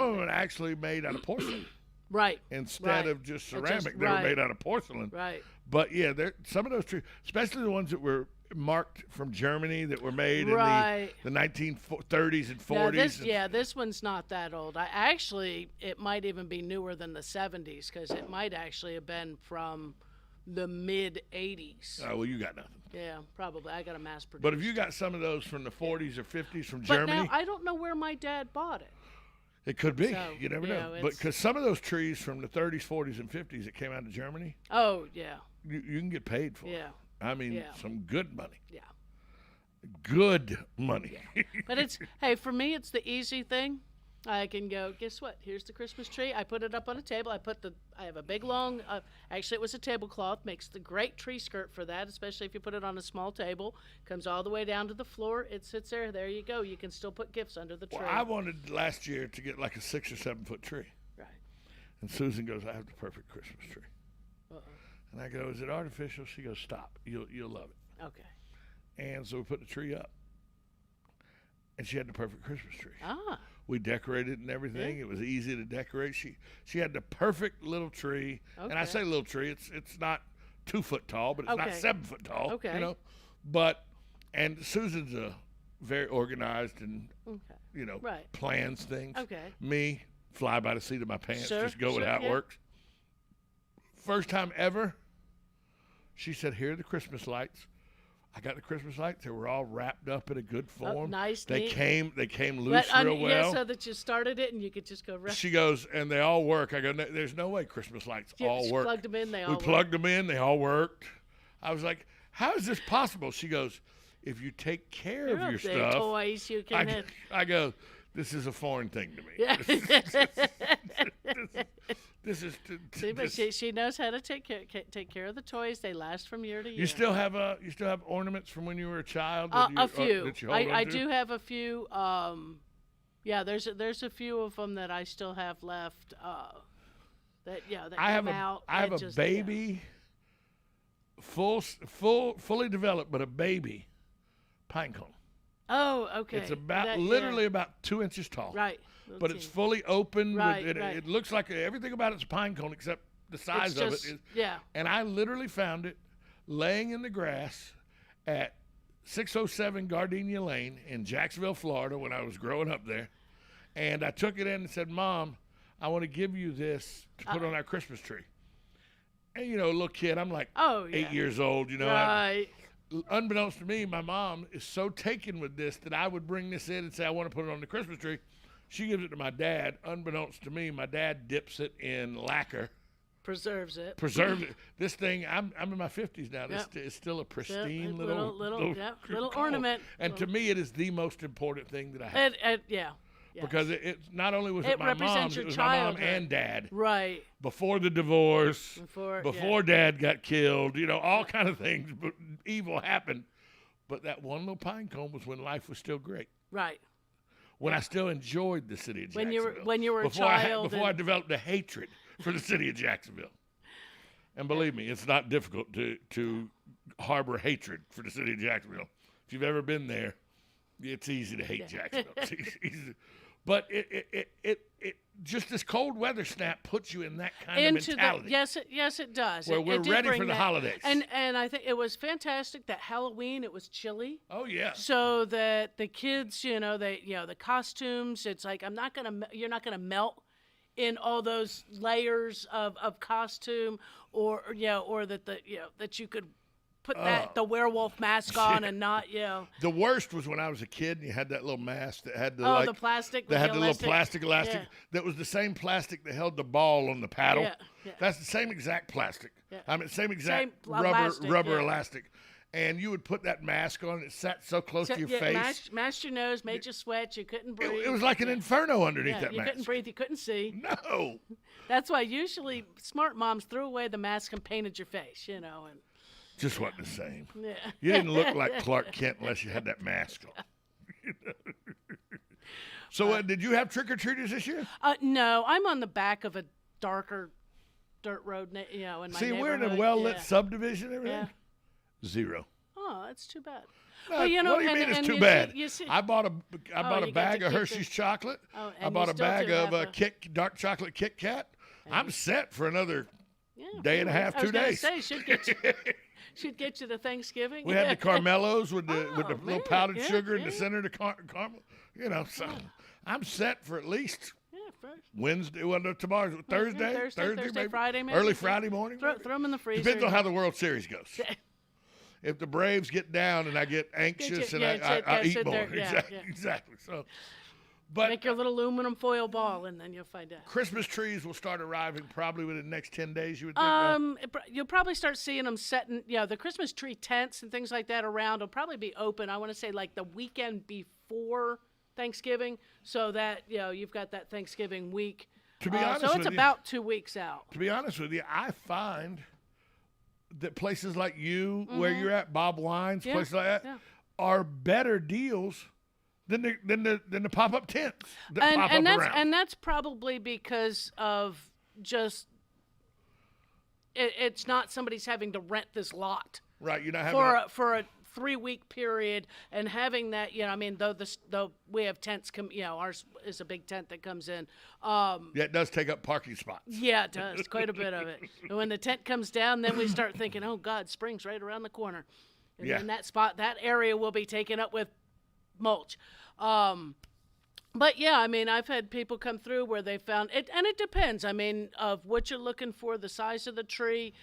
S4: of them are actually made out of porcelain.
S5: Right.
S4: Instead of just ceramic, they were made out of porcelain.
S5: Right.
S4: But yeah, some of those trees, especially the ones that were marked from Germany that were made in the 1930s and 40s.
S5: This one's not that old. It might even be newer than the 70s because it might actually have been from the mid 80s.
S4: Oh, well, you got nothing.
S5: Yeah, probably. I got a mass produced.
S4: But if you got some of those from the 40s or 50s from
S5: Germany.
S4: Germany.
S5: Now, I don't know where my dad bought it.
S4: It could be. So, you never know. But because some of those trees from the 30s, 40s, and 50s that came out of Germany.
S5: Oh, yeah.
S4: You can get paid for it. I mean, some good money.
S5: Yeah.
S4: Good money.
S5: Yeah. But for me, it's the easy thing. I can go, guess what? Here's the Christmas tree. I put it up on a table. I have a big, long, actually it was a tablecloth. Makes the great tree skirt for that, especially if you put it on a small table. Comes all the way down to the floor. It sits there. There you go. You can still put gifts under the tree.
S4: Well, I wanted last year to get like a 6 or 7 foot tree.
S5: Right.
S4: And Susan goes, I have the perfect Christmas tree. And I go, is it artificial? She goes, stop. You'll love it.
S5: Okay.
S4: And so we put the tree up. And she had the perfect Christmas tree.
S5: Ah.
S4: We decorated and everything.
S5: Yeah.
S4: It was easy to decorate. She had the perfect little tree. Okay. And I say little tree. It's not 2 foot tall, but it's not 7 foot tall.
S5: Okay.
S4: You know? And Susan's very organized and plans things.
S5: Okay.
S4: Me, fly by the seat of my pants, just go with how it works. First time ever, she said, here are the Christmas lights. I got the Christmas lights. They were all wrapped up in a good form.
S5: Nice.
S4: They
S5: neat.
S4: came loose real well.
S5: Yeah, so that you started it and you could just go.
S4: She goes, and they all work. I go, there's no way Christmas lights all work.
S5: Plugged them in.
S4: We plugged them in. They all worked. I was like, how is this possible? She goes, if you take care of your stuff.
S5: Toys you can
S4: I go, this is a foreign thing to me.
S5: Yeah.
S4: But
S5: she knows how to take care of the toys. They last from year to year.
S4: You still have ornaments from when you were a child?
S5: A few.
S4: That you hold on
S5: I
S4: to?
S5: do have a few. There's a few of them that I still have left. That come out.
S4: I have a baby, fully developed, but a baby pine cone.
S5: Oh, okay.
S4: It's literally about 2 inches tall.
S5: Right.
S4: But it's fully open.
S5: Right,
S4: It looks like everything about it's a pine cone except the size of it. And I literally found it laying in the grass at 607 Gardenia Lane in Jacksonville, Florida when I was growing up there. And I took it in and said, Mom, I want to give you this to put on our Christmas tree. And, a little kid, I'm like 8 years old,
S5: Right.
S4: Unbeknownst to me, my mom is so taken with this that I would bring this in and say, I want to put it on the Christmas tree. She gives it to my dad. Unbeknownst to me, my dad dips it in lacquer.
S5: Preserves it.
S4: This thing, I'm in my 50s now. This is still a pristine
S5: little ornament.
S4: And to me, it is the most important thing that I have.
S5: Yes.
S4: Because it not only was it my mom, it was my mom and dad.
S5: Right.
S4: Before the divorce, before Dad got killed, all kind of things, but evil happened. But that one little pine cone was when life was still great.
S5: Right.
S4: When I still enjoyed the city of Jacksonville.
S5: When you were a child.
S4: Before I developed a hatred for the city of Jacksonville. And believe me, it's not difficult to harbor hatred for the city of Jacksonville. If you've ever been there, it's easy to hate Jacksonville. It's easy. But it just this cold weather snap puts you in that kind of mentality.
S5: Yes, it does.
S4: Where we're ready for the holidays.
S5: And I think it was fantastic that Halloween it was chilly.
S4: Oh yeah.
S5: So that the kids, the costumes, it's like you're not gonna melt in all those layers of costume or that you could put the werewolf mask on and not, you know.
S4: The worst was when I was a kid and you had that little mask that had the
S5: the plastic.
S4: That had the little
S5: elastic.
S4: plastic elastic.
S5: Yeah.
S4: That was the same plastic that held the ball on the paddle.
S5: Yeah.
S4: That's the same exact plastic.
S5: Yeah.
S4: I mean, same exact
S5: plastic,
S4: rubber elastic. And you would put that mask on. It sat so close to your face.
S5: Mashed your nose, made you sweat. You couldn't breathe.
S4: It was like an inferno underneath that
S5: you
S4: mask.
S5: You couldn't breathe. You couldn't see.
S4: No.
S5: That's why usually smart moms threw away the mask and painted your face, you know. And
S4: just wasn't the same.
S5: Yeah.
S4: You didn't look like Clark Kent unless you had that mask on. So did you have trick-or-treaters this year?
S5: No. I'm on the back of a darker dirt road, you know, in my neighborhood.
S4: See, we're in a well-lit subdivision and everything.
S5: Yeah.
S4: 0.
S5: Oh, that's too bad.
S4: No,
S5: well, you know,
S4: what do you mean it's too bad?
S5: See,
S4: I bought a bag of Hershey's chocolate. I bought a bag of dark chocolate Kit Kat. I'm set for another day and a half, 2 days.
S5: I was gonna say, should get you to Thanksgiving.
S4: We had the Caramellos with the little powdered sugar in the center of the caramel. You know, so I'm set for at least Wednesday. Well, no, tomorrow's Thursday, maybe.
S5: Friday, maybe.
S4: Early Friday morning.
S5: Throw them in the freezer.
S4: Depends on how the World Series goes. If the Braves get down and I get anxious and I eat more. Exactly. So, but
S5: make your little aluminum foil ball and then you'll find out.
S4: Christmas trees will start arriving probably within the next 10 days, you would think?
S5: You'll probably start seeing them setting, the Christmas tree tents and things like that around will probably be open, I want to say, like the weekend before Thanksgiving, so that, you've got that Thanksgiving week.
S4: To be honest
S5: so
S4: with
S5: it's
S4: you,
S5: about 2 weeks out.
S4: To be honest with you, I find that places like you, where you're at, Bob Wine's, places like that, are better deals than the pop-up tents that pop up around.
S5: And that's probably because of just it's not somebody's having to rent this lot.
S4: Right, you're not having
S5: for a 3-week period, and having that, though we have tents ours is a big tent that comes in.
S4: It does take up parking spots.
S5: Yeah, it does, quite a bit of it. And when the tent comes down, then we start thinking, oh God, spring's right around the corner. And then that area will be taken up with mulch. But yeah, I mean, I've had people come through where they found it, and it depends. I mean, of what you're looking for, the size of the tree.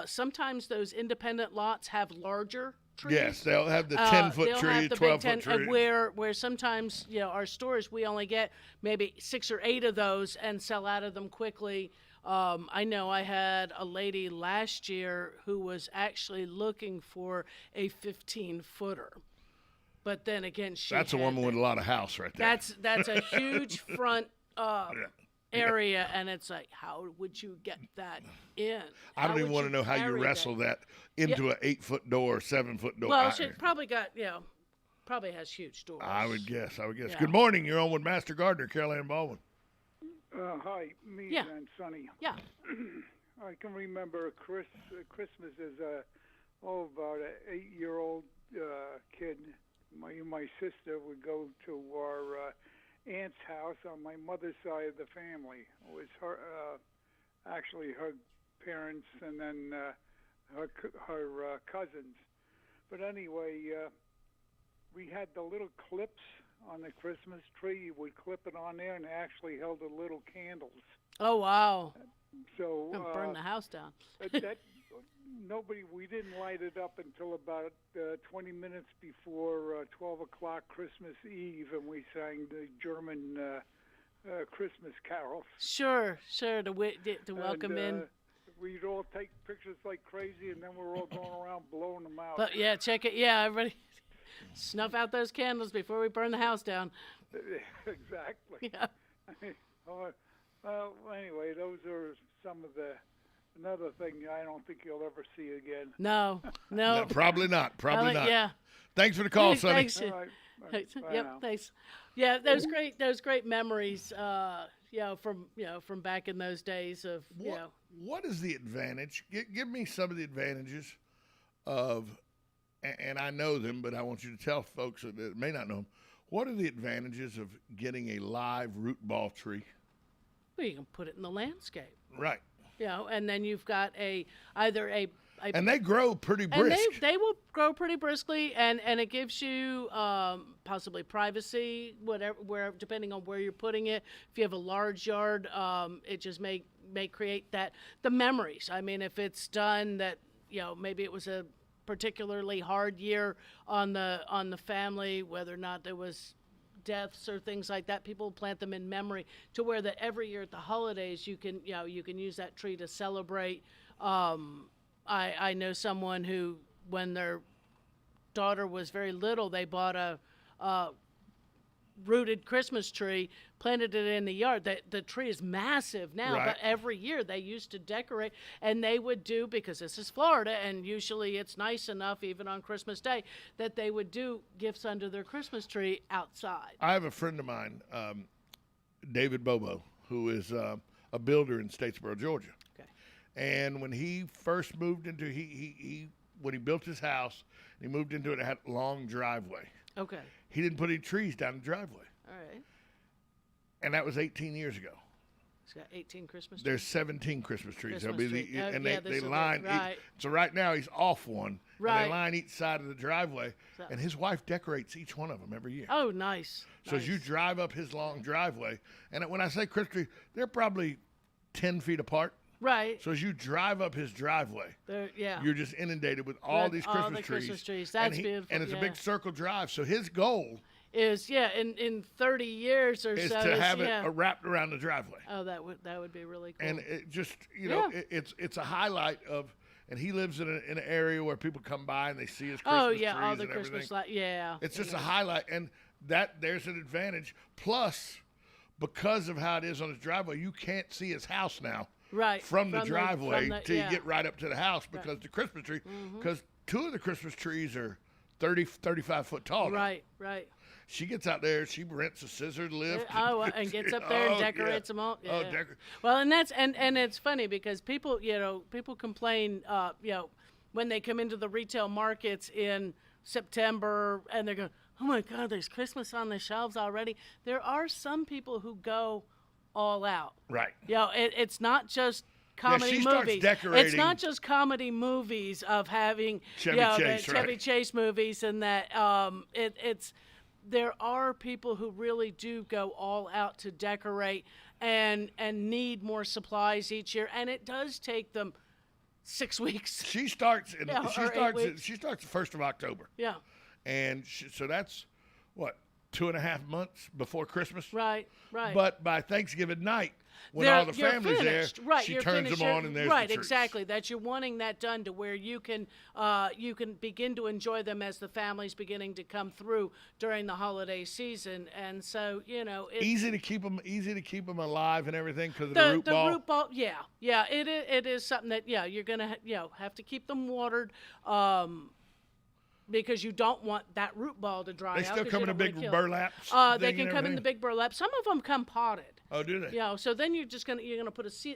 S5: Sometimes those independent lots have larger trees.
S4: Yes, they'll have the 10-foot trees, 12-foot trees.
S5: Where sometimes, our stores, we only get maybe 6 or 8 of those and sell out of them quickly. I know I had a lady last year who was actually looking for a 15-footer. But then again,
S4: that's a woman with a lot of house right there.
S5: That's a huge front area, and it's like, how would you get that in?
S4: I don't even want to know how you wrestle that into an 8-foot door, 7-foot door.
S5: Well, she probably probably has huge doors.
S4: I would guess.
S5: Yeah.
S4: Good morning. You're on with Master Gardener, Carol Ann Baldwin.
S17: Hi, me and Sonny.
S5: Yeah.
S17: I can remember Christmas as about an 8-year-old kid. My sister would go to our aunt's house on my mother's side of the family. It was her, actually her parents, and then her cousins. But anyway, we had the little clips on the Christmas tree. You would clip it on there, and it actually held the little candles.
S5: Oh wow!
S17: So
S5: burn the house down.
S17: We didn't light it up until about 20 minutes before 12 o'clock Christmas Eve, and we sang the German Christmas carols.
S5: Sure, to welcome in.
S17: We'd all take pictures like crazy, and then we're all going around blowing them out.
S5: But yeah, check it. Yeah, everybody snuff out those candles before we burn the house down.
S17: Exactly.
S5: Yeah.
S17: Well, anyway, those are some of the. Another thing I don't think you'll ever see again.
S5: No.
S4: Probably not.
S5: Yeah.
S4: Thanks for the call, Sonny.
S5: Thanks.
S17: All right.
S5: Yep. Thanks. Yeah, those great memories. From back in those days of
S4: What is the advantage? Give me some of the advantages of, and I know them, but I want you to tell folks that may not know them. What are the advantages of getting a live root ball tree?
S5: Well, you can put it in the landscape.
S4: Right.
S5: And then you've got and
S4: they grow pretty brisk.
S5: And they will grow pretty briskly, and it gives you possibly privacy, where depending on where you're putting it. If you have a large yard, it just may create the memories. I mean, if it's done that maybe it was a particularly hard year on the family, whether or not there was deaths or things like that, people plant them in memory to where that every year at the holidays you can use that tree to celebrate. I know someone who, when their daughter was very little, they bought a rooted Christmas tree, planted it in the yard. The tree is massive now,
S4: Right.
S5: but every year they used to decorate, and they would do, because this is Florida, and usually it's nice enough, even on Christmas Day, that they would do gifts under their Christmas tree outside.
S4: I have a friend of mine, David Bobo, who is a builder in Statesboro, Georgia.
S5: Okay.
S4: And when he first moved into, when he built his house, he moved into it, it had a long driveway.
S5: Okay.
S4: He didn't put any trees down the driveway.
S5: All right.
S4: And that was 18 years ago.
S5: It's got 18 Christmas trees.
S4: There's 17 Christmas trees.
S5: Christmas
S4: There'll be
S5: tree. Oh,
S4: and
S5: yeah,
S4: they
S5: this will be-
S4: line.
S5: right.
S4: So right now he's off one.
S5: Right.
S4: And they line each side of the driveway.
S5: So-
S4: And his wife decorates each one of them every year.
S5: Oh, nice.
S4: So as you drive up his long driveway, and when I say Christmas tree, they're probably 10 feet apart.
S5: Right.
S4: So as you drive up his driveway,
S5: Yeah.
S4: you're just inundated with all
S5: With
S4: these
S5: all
S4: Christmas
S5: the
S4: trees.
S5: Christmas trees. That's beautiful,
S4: And it's
S5: yeah.
S4: a big circle drive. So his goal
S5: Is in 30 years or
S4: is
S5: so
S4: to have
S5: yeah.
S4: it wrapped around the driveway.
S5: Oh, that would be really cool.
S4: And it just, it's a highlight of, and he lives in an area where people come by and they see his Christmas trees
S5: all the
S4: and
S5: Christmas
S4: everything.
S5: lights. Yeah.
S4: It's just a highlight, and there's an advantage. Plus, because of how it is on his driveway, you can't see his house now.
S5: Right.
S4: From the driveway till you
S5: yeah.
S4: get right up to the house, because the Christmas tree,
S5: Mhm.
S4: because two of the Christmas trees are 35 foot tall. now.
S5: Right.
S4: She gets out there, she rents a scissor lift.
S5: And gets up there and
S4: Oh,
S5: decorates
S4: yeah.
S5: them all.
S4: Oh,
S5: Yeah. Well, and that's and it's funny because people complain, when they come into the retail markets in September and they're going, oh my God, there's Christmas on the shelves already. There are some people who go all out.
S4: Right.
S5: It's not just comedy
S4: she starts
S5: movies.
S4: decorating-
S5: It's not just comedy movies of having
S4: Chevy
S5: the
S4: Chase,
S5: Chevy
S4: right.
S5: Chase movies and that. It's there are people who really do go all out to decorate and need more supplies each year, and it does take them 6 weeks.
S4: She starts.
S5: Yeah,
S4: she
S5: or 8
S4: starts.
S5: weeks.
S4: She starts the 1st of October.
S5: Yeah.
S4: And so that's what, 2.5 months before Christmas.
S5: Right.
S4: But by Thanksgiving night, when
S5: They're-
S4: all the
S5: you're
S4: family's
S5: finished.
S4: there,
S5: Right,
S4: she
S5: you're
S4: turns
S5: finished.
S4: them on, and there's
S5: right,
S4: the trees.
S5: exactly. That you're wanting that done to where you can begin to enjoy them as the family's beginning to come through during the holiday season, and so it's
S4: Easy to keep them alive and everything because of
S5: the
S4: root ball.
S5: root ball. Yeah. It is something that you're gonna have to keep them watered. Because you don't want that root ball to dry out.
S4: They still
S5: 'cause
S4: come
S5: you
S4: in a
S5: don't wanna
S4: big
S5: kill it.
S4: burlap
S5: They
S4: thing
S5: can
S4: and
S5: come in the
S4: everything?
S5: big burlap. Some of them come potted.
S4: Oh, do they?
S5: So then you're gonna put a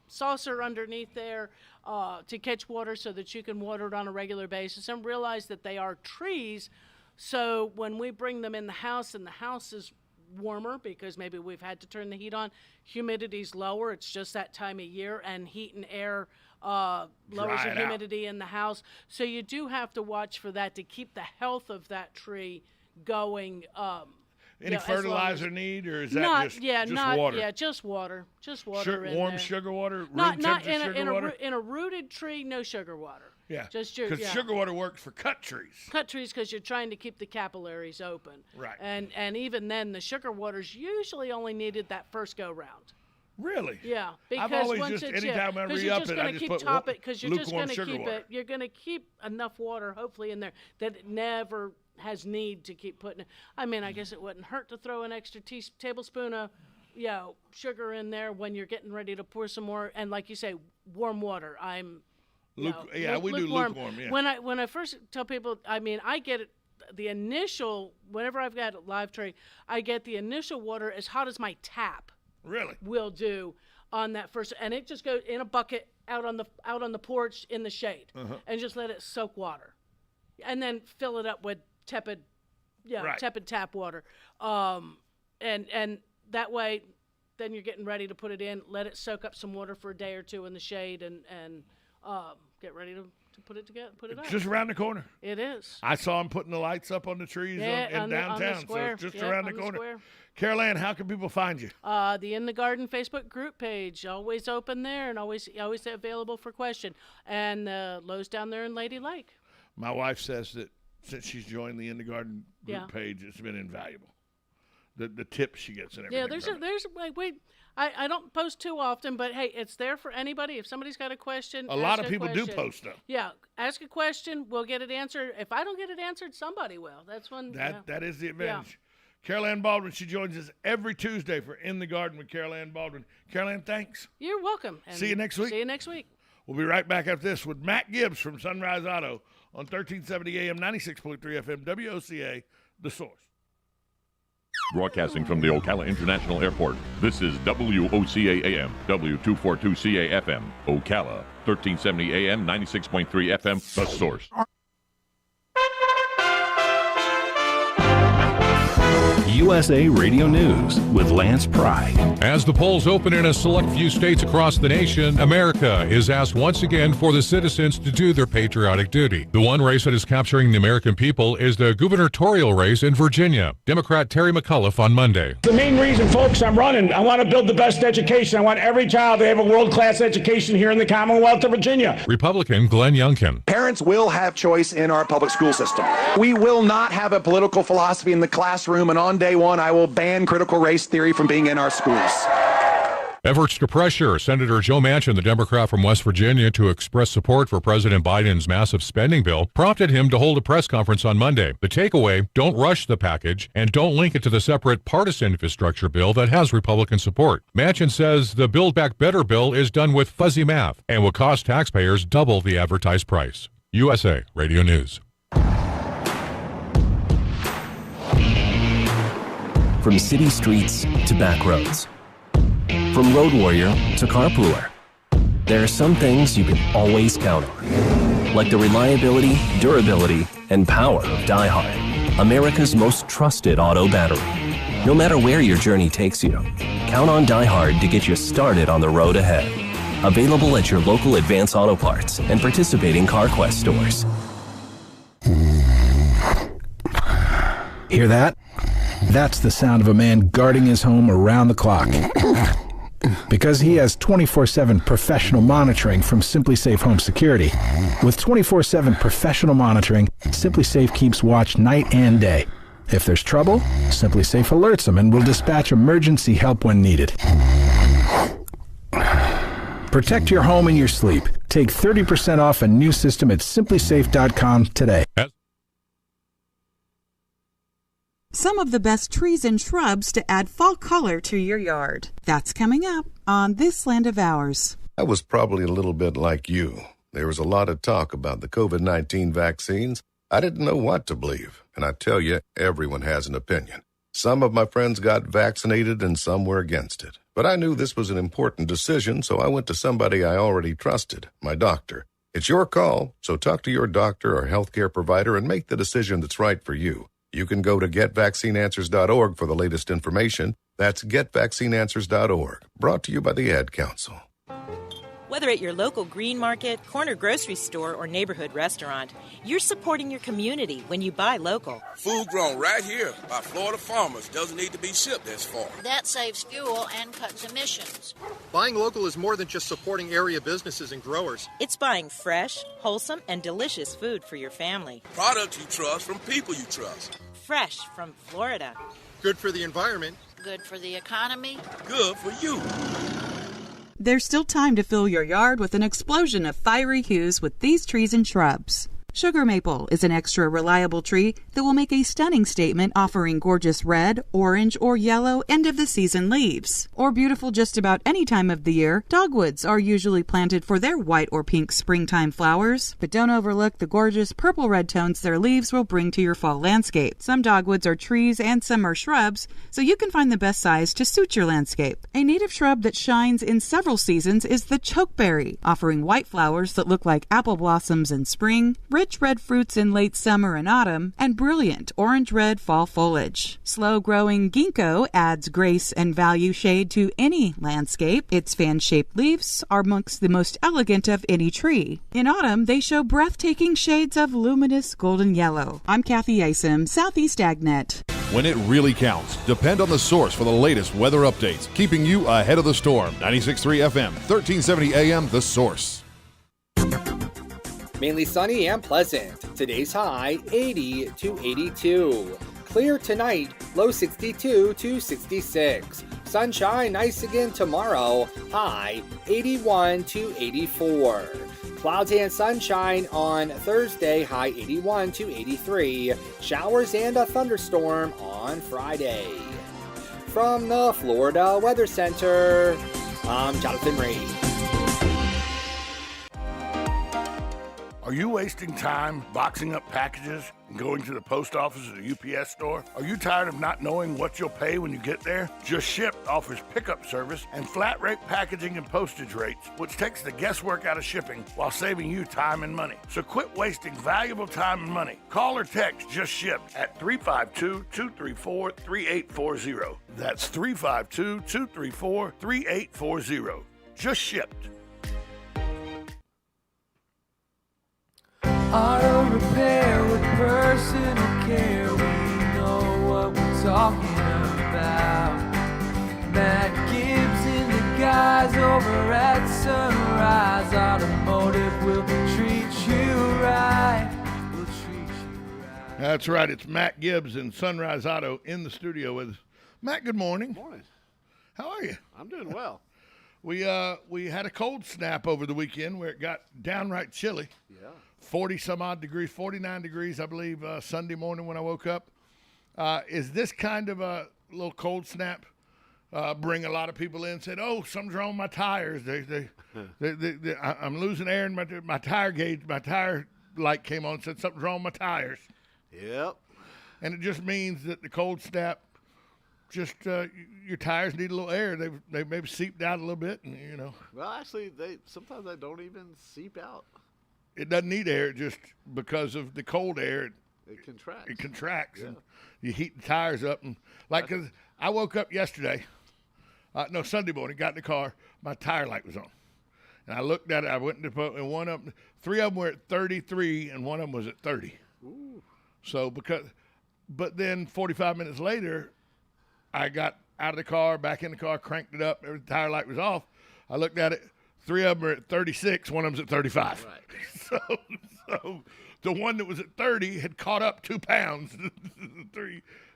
S5: saucer underneath there to catch water so that you can water it on a regular basis, and realize that they are trees. So when we bring them in the house and the house is warmer because maybe we've had to turn the heat on, humidity's lower. It's just that time of year, and heat and air lowers
S4: Dry
S5: the
S4: it out.
S5: humidity in the house. So you do have to watch for that to keep the health of that tree going.
S4: Any
S5: as long
S4: fertilizer
S5: as-
S4: need, or is that
S5: not,
S4: just
S5: water?
S4: water?
S5: Just water. Just water. in
S4: warm
S5: there.
S4: sugar water,
S5: Not
S4: room
S5: not
S4: temperature
S5: in
S4: sugar water?
S5: in a rooted tree, no sugar water.
S4: Yeah,
S5: Just
S4: because sugar water works for cut trees.
S5: Cut trees because you're trying to keep the capillaries open.
S4: Right.
S5: And even then, the sugar water's usually only needed that first go round.
S4: Really?
S5: Yeah, because
S4: I've always
S5: once
S4: just,
S5: it's
S4: anytime I
S5: 'cause
S4: re
S5: you're
S4: up
S5: just
S4: it,
S5: gonna
S4: I just
S5: keep
S4: put
S5: top it because you're just
S4: lukewarm
S5: going to
S4: sugar
S5: keep
S4: water.
S5: it. You're going to keep enough water, hopefully, in there that it never has need to keep putting it. I mean, I guess it wouldn't hurt to throw an extra tablespoon of, sugar in there when you're getting ready to pour some more. And like you say, warm water.
S4: We do lukewarm. Yeah.
S5: When I first tell people, I mean, I get it. The initial, whenever I've got a live tray, I get the initial water as hot as my tap.
S4: Really?
S5: Will do on that first, and it just goes in a bucket out on the porch in the shade, and just let it soak water, and then fill it up with tepid tap water, and that way, then you're getting ready to put it in. Let it soak up some water for a day or two in the shade, and get ready to put it together, put it up.
S4: Just around the corner.
S5: It is.
S4: I saw him putting the lights up on the trees in downtown,
S5: square.
S4: so it's just
S5: Yep,
S4: around the
S5: on
S4: corner.
S5: square.
S4: Carol Ann, how can people find you?
S5: The In the Garden Facebook group page, always open there and always available for question. And Lowe's down there in Lady Lake.
S4: My wife says that since she's joined the In the Garden group
S5: Yeah.
S4: page, it's been invaluable. The tips she gets and everything.
S5: Yeah, there's wait. I don't post too often, but hey, it's there for anybody. If somebody's got a question,
S4: A lot
S5: ask
S4: of people do
S5: question.
S4: post stuff.
S5: Yeah, ask a question. We'll get it answered. If I don't get it answered, somebody will. That's when
S4: That is the advantage. Carol Ann Baldwin, she joins us every Tuesday for In the Garden with Carol Ann Baldwin. Carol Ann, thanks.
S5: You're welcome. And
S4: See you next week.
S5: See you next week.
S4: We'll be right back after this with Matt Gibbs from Sunrise Auto on 1370 AM, 96.3 FM, WOCA, The Source.
S7: Broadcasting from the Ocala International Airport, this is WOCA AM, W242CA FM, Ocala, 1370 AM, 96.3 FM, The Source.
S8: USA Radio News with Lance Pry.
S18: As the polls open in a select few states across the nation, America is asked once again for the citizens to do their patriotic duty. The one race that is capturing the American people is the gubernatorial race in Virginia. Democrat Terry McAuliffe on Monday.
S19: The main reason, folks, I'm running, I want to build the best education. I want every child to have a world-class education here in the Commonwealth of Virginia.
S18: Republican Glenn Youngkin.
S20: Parents will have choice in our public school system. We will not have a political philosophy in the classroom, and on day one, I will ban critical race theory from being in our schools.
S18: Efforts to pressure Senator Joe Manchin, the Democrat from West Virginia, to express support for President Biden's massive spending bill prompted him to hold a press conference on Monday. The takeaway, don't rush the package and don't link it to the separate partisan infrastructure bill that has Republican support. Manchin says the Build Back Better bill is done with fuzzy math and will cost taxpayers double the advertised price. USA Radio News.
S21: From city streets to back roads. From road warrior to carpooler. There are some things you can always count on. Like the reliability, durability, and power of DieHard, America's most trusted auto battery. No matter where your journey takes you, count on DieHard to get you started on the road ahead. Available at your local Advance Auto Parts and participating CarQuest stores.
S22: Hear that? That's the sound of a man guarding his home around the clock. Because he has 24/7 professional monitoring from Simply Safe Home Security. With 24/7 professional monitoring, Simply Safe keeps watch night and day. If there's trouble, Simply Safe alerts them and will dispatch emergency help when needed. Protect your home and your sleep. Take 30% off a new system at simplysafe.com today.
S23: Some of the best trees and shrubs to add fall color to your yard. That's coming up on This Land of Ours.
S24: I was probably a little bit like you. There was a lot of talk about the COVID-19 vaccines. I didn't know what to believe. And I tell you, everyone has an opinion. Some of my friends got vaccinated and some were against it. But I knew this was an important decision, so I went to somebody I already trusted, my doctor. It's your call, so talk to your doctor or healthcare provider and make the decision that's right for you. You can go to getvaccineanswers.org for the latest information. That's getvaccineanswers.org. Brought to you by the Ad Council.
S25: Whether at your local green market, corner grocery store, or neighborhood restaurant, you're supporting your community when you buy local.
S26: Food grown right here by Florida farmers doesn't need to be shipped as far.
S27: That saves fuel and cuts emissions.
S28: Buying local is more than just supporting area businesses and growers.
S25: It's buying fresh, wholesome, and delicious food for your family.
S26: Products you trust from people you trust.
S25: Fresh from Florida.
S28: Good for the environment.
S27: Good for the economy.
S26: Good for you.
S23: There's still time to fill your yard with an explosion of fiery hues with these trees and shrubs. Sugar maple is an extra reliable tree that will make a stunning statement offering gorgeous red, orange, or yellow end-of-the-season leaves. Or beautiful just about any time of the year, dogwoods are usually planted for their white or pink springtime flowers. But don't overlook the gorgeous purple-red tones their leaves will bring to your fall landscape. Some dogwoods are trees and some are shrubs, so you can find the best size to suit your landscape. A native shrub that shines in several seasons is the chokeberry, offering white flowers that look like apple blossoms in spring, rich red fruits in late summer and autumn, and brilliant orange-red fall foliage. Slow-growing ginkgo adds grace and value shade to any landscape. Its fan-shaped leaves are amongst the most elegant of any tree. In autumn, they show breathtaking shades of luminous golden yellow. I'm Kathy Isom, Southeast AgNet.
S2: When it really counts, depend on The Source for the latest weather updates, keeping you ahead of the storm. 96.3 FM, 1370 AM, The Source.
S1: Mainly sunny and pleasant. Today's high 80 to 82. Clear tonight, low 62 to 66. Sunshine nice again tomorrow, high 81 to 84. Clouds and sunshine on Thursday, high 81 to 83. Showers and a thunderstorm on Friday. From the Florida Weather Center, I'm Jonathan Reed.
S4: Are you wasting time boxing up packages and going to the post office or the UPS store? Are you tired of not knowing what you'll pay when you get there? Just Ship offers pickup service and flat rate packaging and postage rates, which takes the guesswork out of shipping while saving you time and money. So quit wasting valuable time and money. Call or text Just Ship at 352-234-3840. That's 352-234-3840. Just Shipped.
S3: Auto repair with personal care. We know what we're talking about. Matt Gibbs and the guys over at Sunrise Automotive will treat you right. We'll treat you right.
S4: That's right. It's Matt Gibbs and Sunrise Auto in the studio with us. Matt, good morning.
S6: Good morning.
S4: How are you?
S6: I'm doing well.
S4: We had a cold snap over the weekend where it got downright chilly.
S6: Yeah.
S4: 40-some-odd degrees, 49 degrees, I believe, Sunday morning when I woke up. Is this kind of a little cold snap bring a lot of people in and said, oh, something's wrong with my tires. I'm losing air in my tire gauge. My tire light came on and said something's wrong with my tires.
S6: Yep.
S4: And it just means that the cold snap, just your tires need a little air. They maybe seeped out a little bit, and you know.
S6: Well, actually, sometimes they don't even seep out.
S4: It doesn't need air, just because of the cold air.
S6: It contracts.
S4: It contracts,
S6: Yeah.
S4: and you heat the tires up. And cause I woke up yesterday, Sunday morning, got in the car, my tire light was on. And I looked at it, I went into and three of them were at 33, and one of them was at 30.
S6: Ooh.
S4: So but then 45 minutes later, I got out of the car, back in the car, cranked it up, the tire light was off. I looked at it. Three of them are at 36, one of them's at 35.
S6: Right.
S4: So the one that was at 30 had caught up 2 pounds. And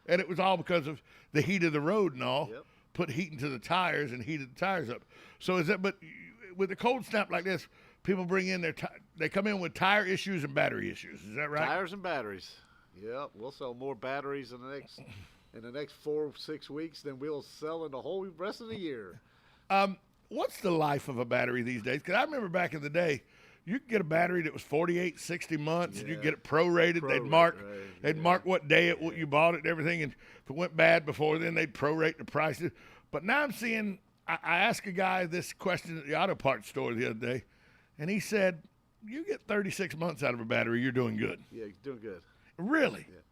S4: it was all because of the heat of the road and all.
S6: Yep.
S4: Put heat into the tires and heated the tires up. So but with a cold snap like this, people bring in they come in with tire issues and battery issues. Is that right?
S6: Tires and batteries. Yep. We'll sell more batteries in the next 4 or 6 weeks than we'll sell in the whole rest of the year.
S4: What's the life of a battery these days? Because I remember back in the day, you could get a battery that was 48, 60 months, and you get it prorated. They'd mark what day you bought it and everything. And if it went bad before then, they'd prorate the prices. But now I'm seeing, I asked a guy this question at the auto parts store the other day, and he said, you get 36 months out of a battery, you're doing good.
S6: Yeah, you're doing good.
S4: Really?
S6: Yeah.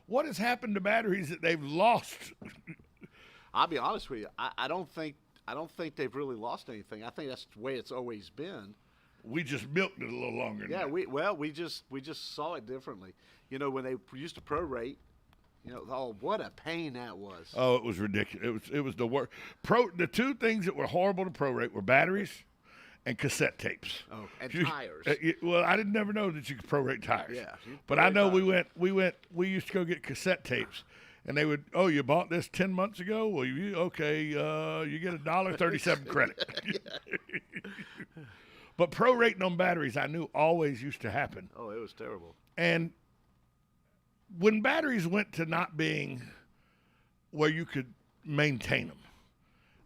S6: What
S4: has happened to batteries that they've lost?
S6: I'll be honest with you. I don't think they've really lost anything. I think that's the way it's always been.
S4: We just milked it a little longer.
S6: Yeah, we just saw it differently. You know, when they used to prorate, what a pain that was.
S4: Oh, it was ridiculous. It was the worst. The two things that were horrible to prorate were batteries and cassette tapes.
S6: Oh, and tires.
S4: Well, I didn't never know that you could prorate tires.
S6: Yeah,
S4: but I know we used to go get cassette tapes. And they would, you bought this 10 months ago? Well, you get $1.37 credit. But prorating on batteries, I knew always used to happen.
S6: Oh, it was terrible.
S4: And when batteries went to not being where you could maintain them,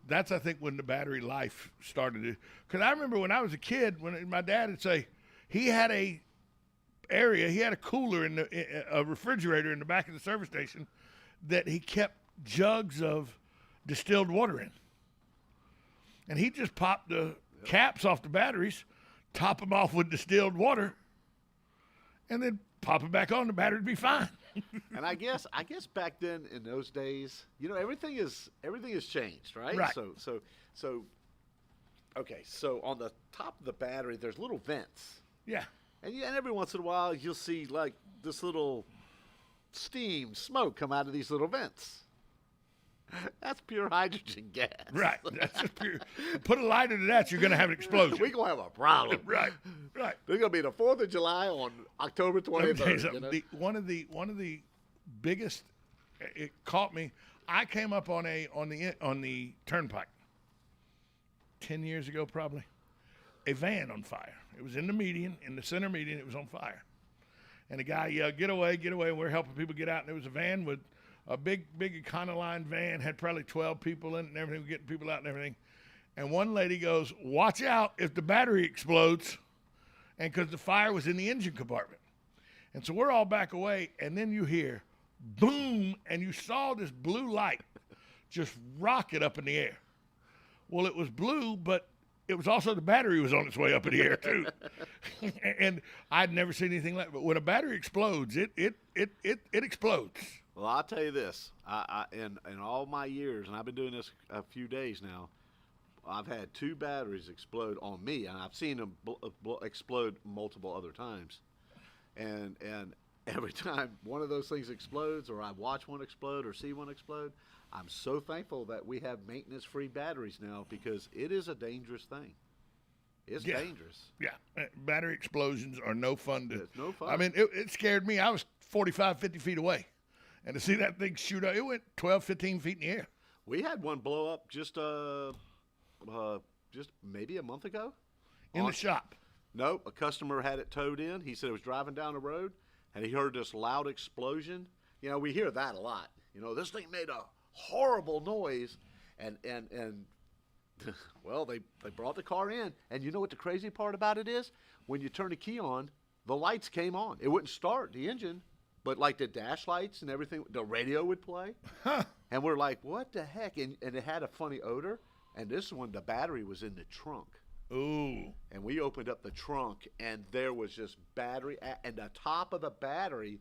S4: that's, I think, when the battery life started to. Because I remember when I was a kid, when my dad would say he had he had a cooler a refrigerator in the back of the service station that he kept jugs of distilled water in. And he just popped the caps off the batteries, top them off with distilled water, and then pop it back on, the battery would be fine.
S6: And I guess back then in those days, everything has changed, right?
S4: Right.
S6: So on the top of the battery there's little vents.
S4: Yeah.
S6: And every once in a while you'll see like this little smoke come out of these little vents. That's pure hydrogen gas.
S4: Right. That's just pure. Put a lighter to that, you're going to have an explosion.
S6: We're going to have a problem.
S4: Right. Right.
S6: There's going to be the 4th of July on October 23rd. You know?
S4: One of the biggest, it caught me. I came up on the turnpike 10 years ago, probably. A van on fire. It was in the center median. It was on fire. And the guy yelled, get away, get away. And we're helping people get out. And there was a van with a big Econoline van, had probably 12 people in it and everything, getting people out and everything. And one lady goes, watch out if the battery explodes. And because the fire was in the engine compartment. And so we're all back away. And then you hear boom. And you saw this blue light just rocket up in the air. Well, it was blue, but it was also the battery was on its way up in the air too. And I'd never seen anything like that. But when a battery explodes, it explodes.
S6: Well, I'll tell you this. In all my years, and I've been doing this a few days now, I've had 2 batteries explode on me, and I've seen them explode multiple other times. And every time one of those things explodes, or I watch one explode or see one explode, I'm so thankful that we have maintenance-free batteries now, because it is a dangerous thing. It's dangerous.
S4: Yeah. Battery explosions are no fun.
S6: It's no fun.
S4: I mean, it scared me. I was 45, 50 feet away. And to see that thing shoot up, it went 12, 15 feet in the air.
S6: We had one blow up just maybe a month ago.
S4: In the shop?
S6: No, a customer had it towed in. He said he was driving down the road, and he heard this loud explosion. You know, we hear that a lot. You know, this thing made a horrible noise, and well, they brought the car in, and you know what the crazy part about it is? When you turn the key on, the lights came on. It wouldn't start the engine, but like the dash lights and everything, the radio would play. And we're like, what the heck? And it had a funny odor, and this one, the battery was in the trunk.
S4: Ooh.
S6: And we opened up the trunk, and there was just battery, and the top of the battery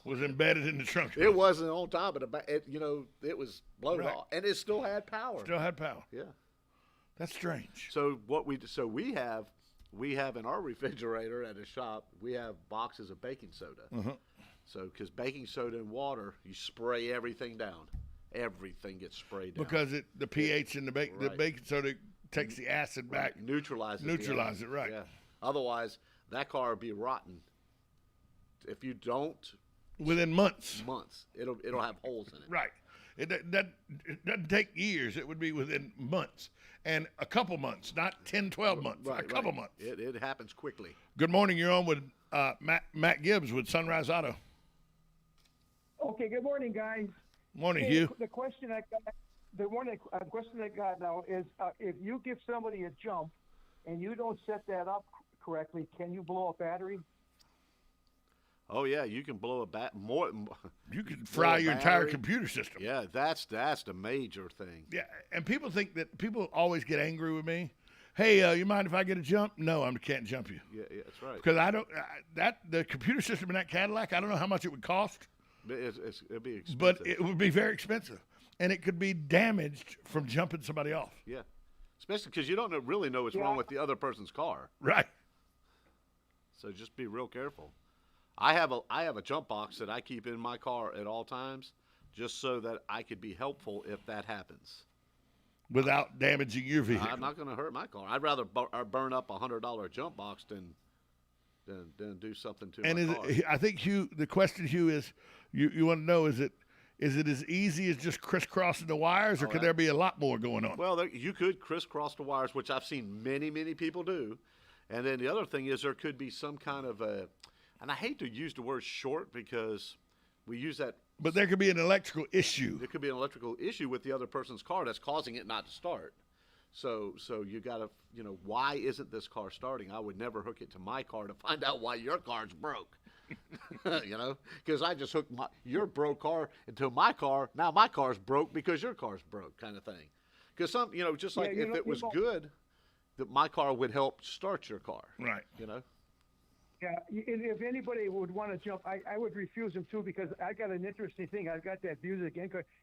S4: was embedded in the trunk.
S6: It wasn't on top of the it was blown off, and it still had power.
S4: Still had power.
S6: Yeah.
S4: That's strange.
S6: So we have in our refrigerator at a shop, we have boxes of baking soda.
S4: Uh-huh.
S6: So because baking soda and water, you spray everything down. Everything gets sprayed down.
S4: Because the pH in the baking soda takes the acid back.
S6: Neutralizes
S4: it, right.
S6: Yeah. Otherwise, that car would be rotten. If you don't.
S4: Within months.
S6: It'll have holes in it.
S4: Right. It doesn't take years. It would be within months. And a couple months, not 10, 12 months.
S6: Right,
S4: a couple months.
S6: It happens quickly.
S4: Good morning. You're on with Matt Gibbs with Sunrise Auto.
S9: Okay, good morning, guys.
S4: Morning, Hugh.
S9: The question I got now is, if you give somebody a jump and you don't set that up correctly, can you blow a battery?
S6: Oh yeah, you can blow more.
S4: You can fry your entire computer system.
S6: Yeah, that's the major thing.
S4: Yeah, and people always get angry with me. Hey, you mind if I get a jump? No, I can't jump you.
S6: Yeah, that's right.
S4: Because I don't the computer system in that Cadillac. I don't know how much it would cost.
S6: It'd be expensive.
S4: But it would be very expensive, and it could be damaged from jumping somebody off.
S6: Yeah, especially because you don't really know what's wrong with the other person's car.
S4: Right.
S6: So just be real careful. I have a jump box that I keep in my car at all times, just so that I could be helpful if that happens.
S4: Without damaging your vehicle.
S6: I'm not going to hurt my car. I'd rather burn up $100 jump box than do something to my car.
S4: I think Hugh, the question, Hugh, is you want to know is it as easy as just crisscrossing the wires, or could there be a lot more going on?
S6: Well, you could crisscross the wires, which I've seen many people do, and then the other thing is there could be some kind of a. And I hate to use the word short because we use that.
S4: But there could be an electrical issue.
S6: There could be an electrical issue with the other person's car that's causing it not to start. So you got to, why isn't this car starting? I would never hook it to my car to find out why your car's broke. Because I just hooked your broke car into my car. Now my car's broke because your car's broke, kind of thing. Because just like if it was good, that my car would help start your car.
S4: Right.
S9: Yeah, if anybody would want to jump, I would refuse them too, because I got an interesting thing. I've got that music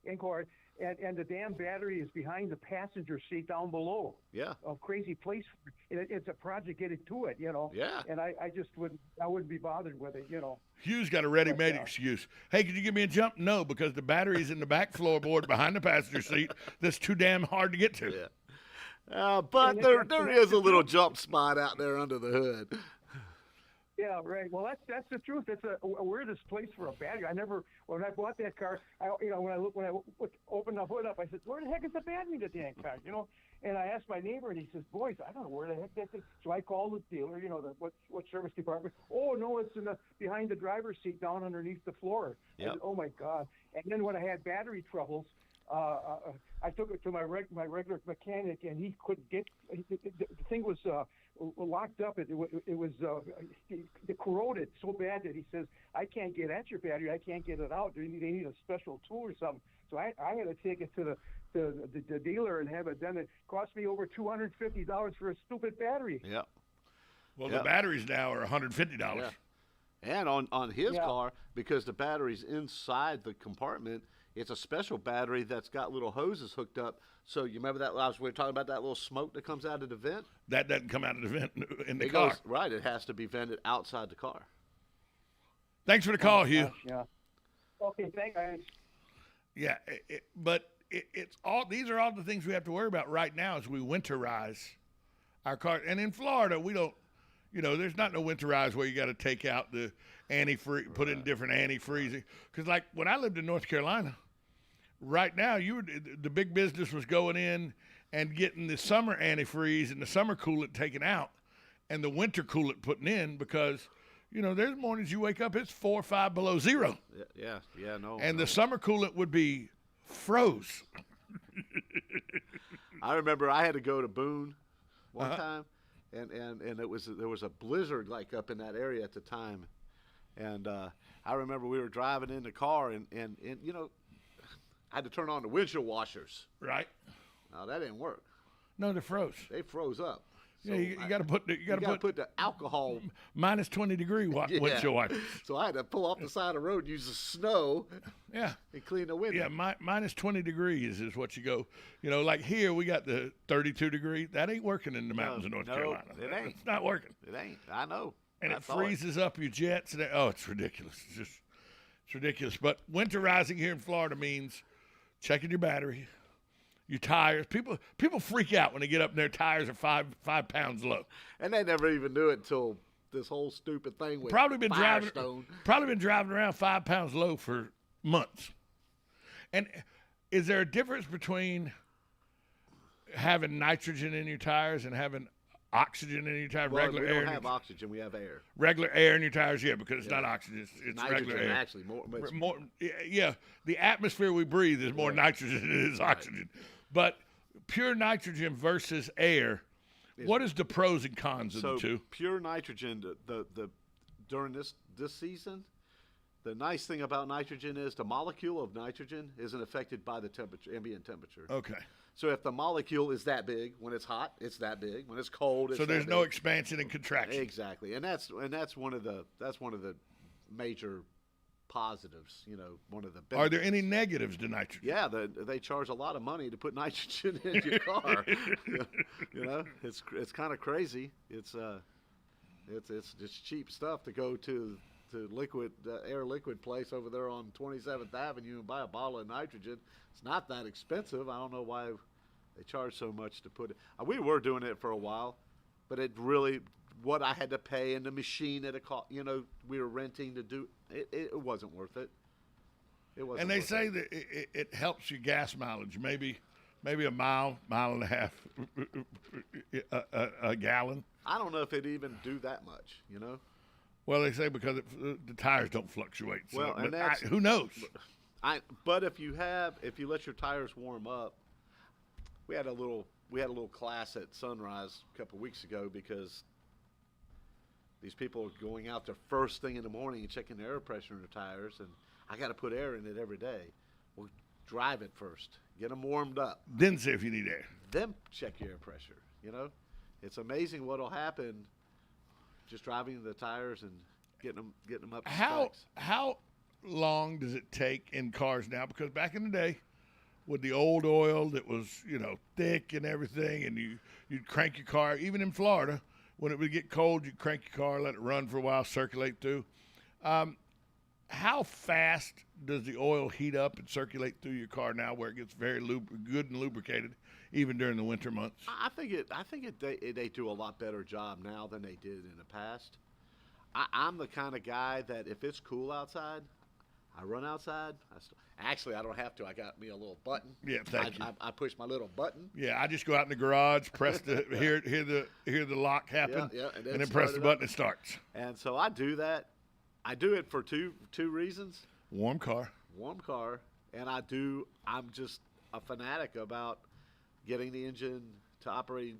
S9: encore, and the damn battery is behind the passenger seat down below.
S6: Yeah.
S9: A crazy place. It's a project getting to it, you know.
S6: Yeah.
S9: And I just wouldn't be bothered with it, you know.
S4: Hugh's got a ready-made excuse. Hey, could you give me a jump? No, because the battery's in the back floorboard behind the passenger seat. That's too damn hard to get to.
S6: Yeah. But there is a little jump spot out there under the hood.
S9: Yeah, right. Well, that's the truth. It's a weirdest place for a battery. When I bought that car, when I opened the hood up, I said, "Where the heck is the battery in the damn car?" You know. And I asked my neighbor, and he says, "Boys, I don't know where the heck that is." So I called the dealer, you know, what service department. Oh no, it's behind the driver's seat, down underneath the floor.
S6: Yep.
S9: I said, oh my God! And then when I had battery troubles, I took it to my regular mechanic, and he couldn't get the thing was locked up. It was corroded so bad that he says, "I can't get at your battery. I can't get it out. They need a special tool or something." So I had to take it to the dealer and have it done. It cost me over $250 for a stupid battery.
S6: Yeah.
S4: Well, the batteries now are $150.
S6: Yeah. And on his car, because the battery's inside the compartment, it's a special battery that's got little hoses hooked up. So you remember that we were talking about that little smoke that comes out of the vent?
S4: That doesn't come out of the vent in the
S6: it
S4: car.
S6: Goes, right. It has to be vented outside the car.
S4: Thanks for the call, Hugh.
S9: Gosh, yeah. Okay, thanks.
S4: Yeah, it's all. These are all the things we have to worry about right now as we winterize our car. And in Florida, we don't. You know, there's not no winterize where you got to take out the antifreeze, put in different antifreeze. Because like when I lived in North Carolina, right now the big business was going in and getting the summer antifreeze and the summer coolant taken out, and the winter coolant putting in, because you know there's mornings you wake up it's 4 or 5 below zero.
S6: Yeah, no.
S4: And the summer coolant would be froze.
S6: I remember I had to go to Boone one time. And there was a blizzard like up in that area at the time, and I remember we were driving in the car and you know I had to turn on the windshield washers.
S4: Right.
S6: No, that didn't work.
S4: No, they froze.
S6: They froze up.
S4: So yeah, you got to put
S6: the alcohol
S4: minus 20 degree windshield wipers.
S6: So I had to pull off the side of the road, use the snow, and clean the window.
S4: Yeah, minus 20 degrees is what you go. You know, like here we got the 32 degree. That ain't working in the mountains of North Carolina.
S6: It ain't.
S4: It's not working.
S6: It ain't. I know.
S4: And it freezes up your jets. It's ridiculous. It's ridiculous. But winterizing here in Florida means checking your battery. Your tires. People freak out when they get up and their tires are five pounds low.
S6: And they never even knew it until this whole stupid thing with
S4: probably been
S6: Firestone.
S4: driving around 5 pounds low for months. And is there a difference between having nitrogen in your tires and having oxygen in your tires?
S6: Well,
S4: regular
S6: we
S4: air.
S6: don't have oxygen. We have air.
S4: Regular air in your tires, yeah, because it's not oxygen. It's
S6: nitrogen,
S4: regular air.
S6: Actually, more.
S4: Yeah, the atmosphere we breathe is more nitrogen than it is oxygen. But pure nitrogen versus air, what is the pros and cons of the two?
S6: Pure nitrogen, the during this season, the nice thing about nitrogen is the molecule of nitrogen isn't affected by the ambient temperature.
S4: Okay.
S6: So if the molecule is that big, when it's hot, it's that big. When it's cold, it's
S4: so there's
S6: that
S4: no
S6: big.
S4: Expansion and contraction.
S6: Exactly, and that's one of the major positives. You know, one of the benefits.
S4: Are there any negatives to nitrogen?
S6: Yeah, they charge a lot of money to put nitrogen in your car. You know, it's kind of crazy. It's cheap stuff to go to liquid air liquid place over there on 27th Avenue and buy a bottle of nitrogen. It's not that expensive. I don't know why they charge so much to put it. We were doing it for a while, but it really what I had to pay in the machine at a cost. You know, we were renting to do it. It wasn't worth it. It wasn't.
S4: And they say that it helps your gas mileage, maybe a mile and a half, a gallon.
S6: I don't know if it even do that much. You know.
S4: Well, they say because the tires don't fluctuate. So,
S6: well, and that's,
S4: who knows?
S6: But if you let your tires warm up, we had a little class at Sunrise a couple of weeks ago because these people are going out there first thing in the morning and checking the air pressure in the tires, and I got to put air in it every day. Well, drive it first, get them warmed up,
S4: then see if you need air.
S6: Then check your air pressure. You know, it's amazing what'll happen. just driving the tires and getting them up to specs.
S4: How long does it take in cars now? Because back in the day, with the old oil that was, thick and everything, and you'd crank your car, even in Florida, when it would get cold, you'd crank your car, let it run for a while, circulate through. How fast does the oil heat up and circulate through your car now, where it gets very good and lubricated, even during the winter months?
S6: I think they do a lot better job now than they did in the past. I'm the kind of guy that if it's cool outside, I run outside. Actually, I don't have to. I got me a little button.
S4: Yeah, thank you.
S6: I push my little button.
S4: Yeah, I just go out in the garage, press hear the lock happen, and then press the button. It starts.
S6: And so I do that. I do it for two reasons.
S4: Warm car,
S6: and I'm just a fanatic about getting the engine to operate.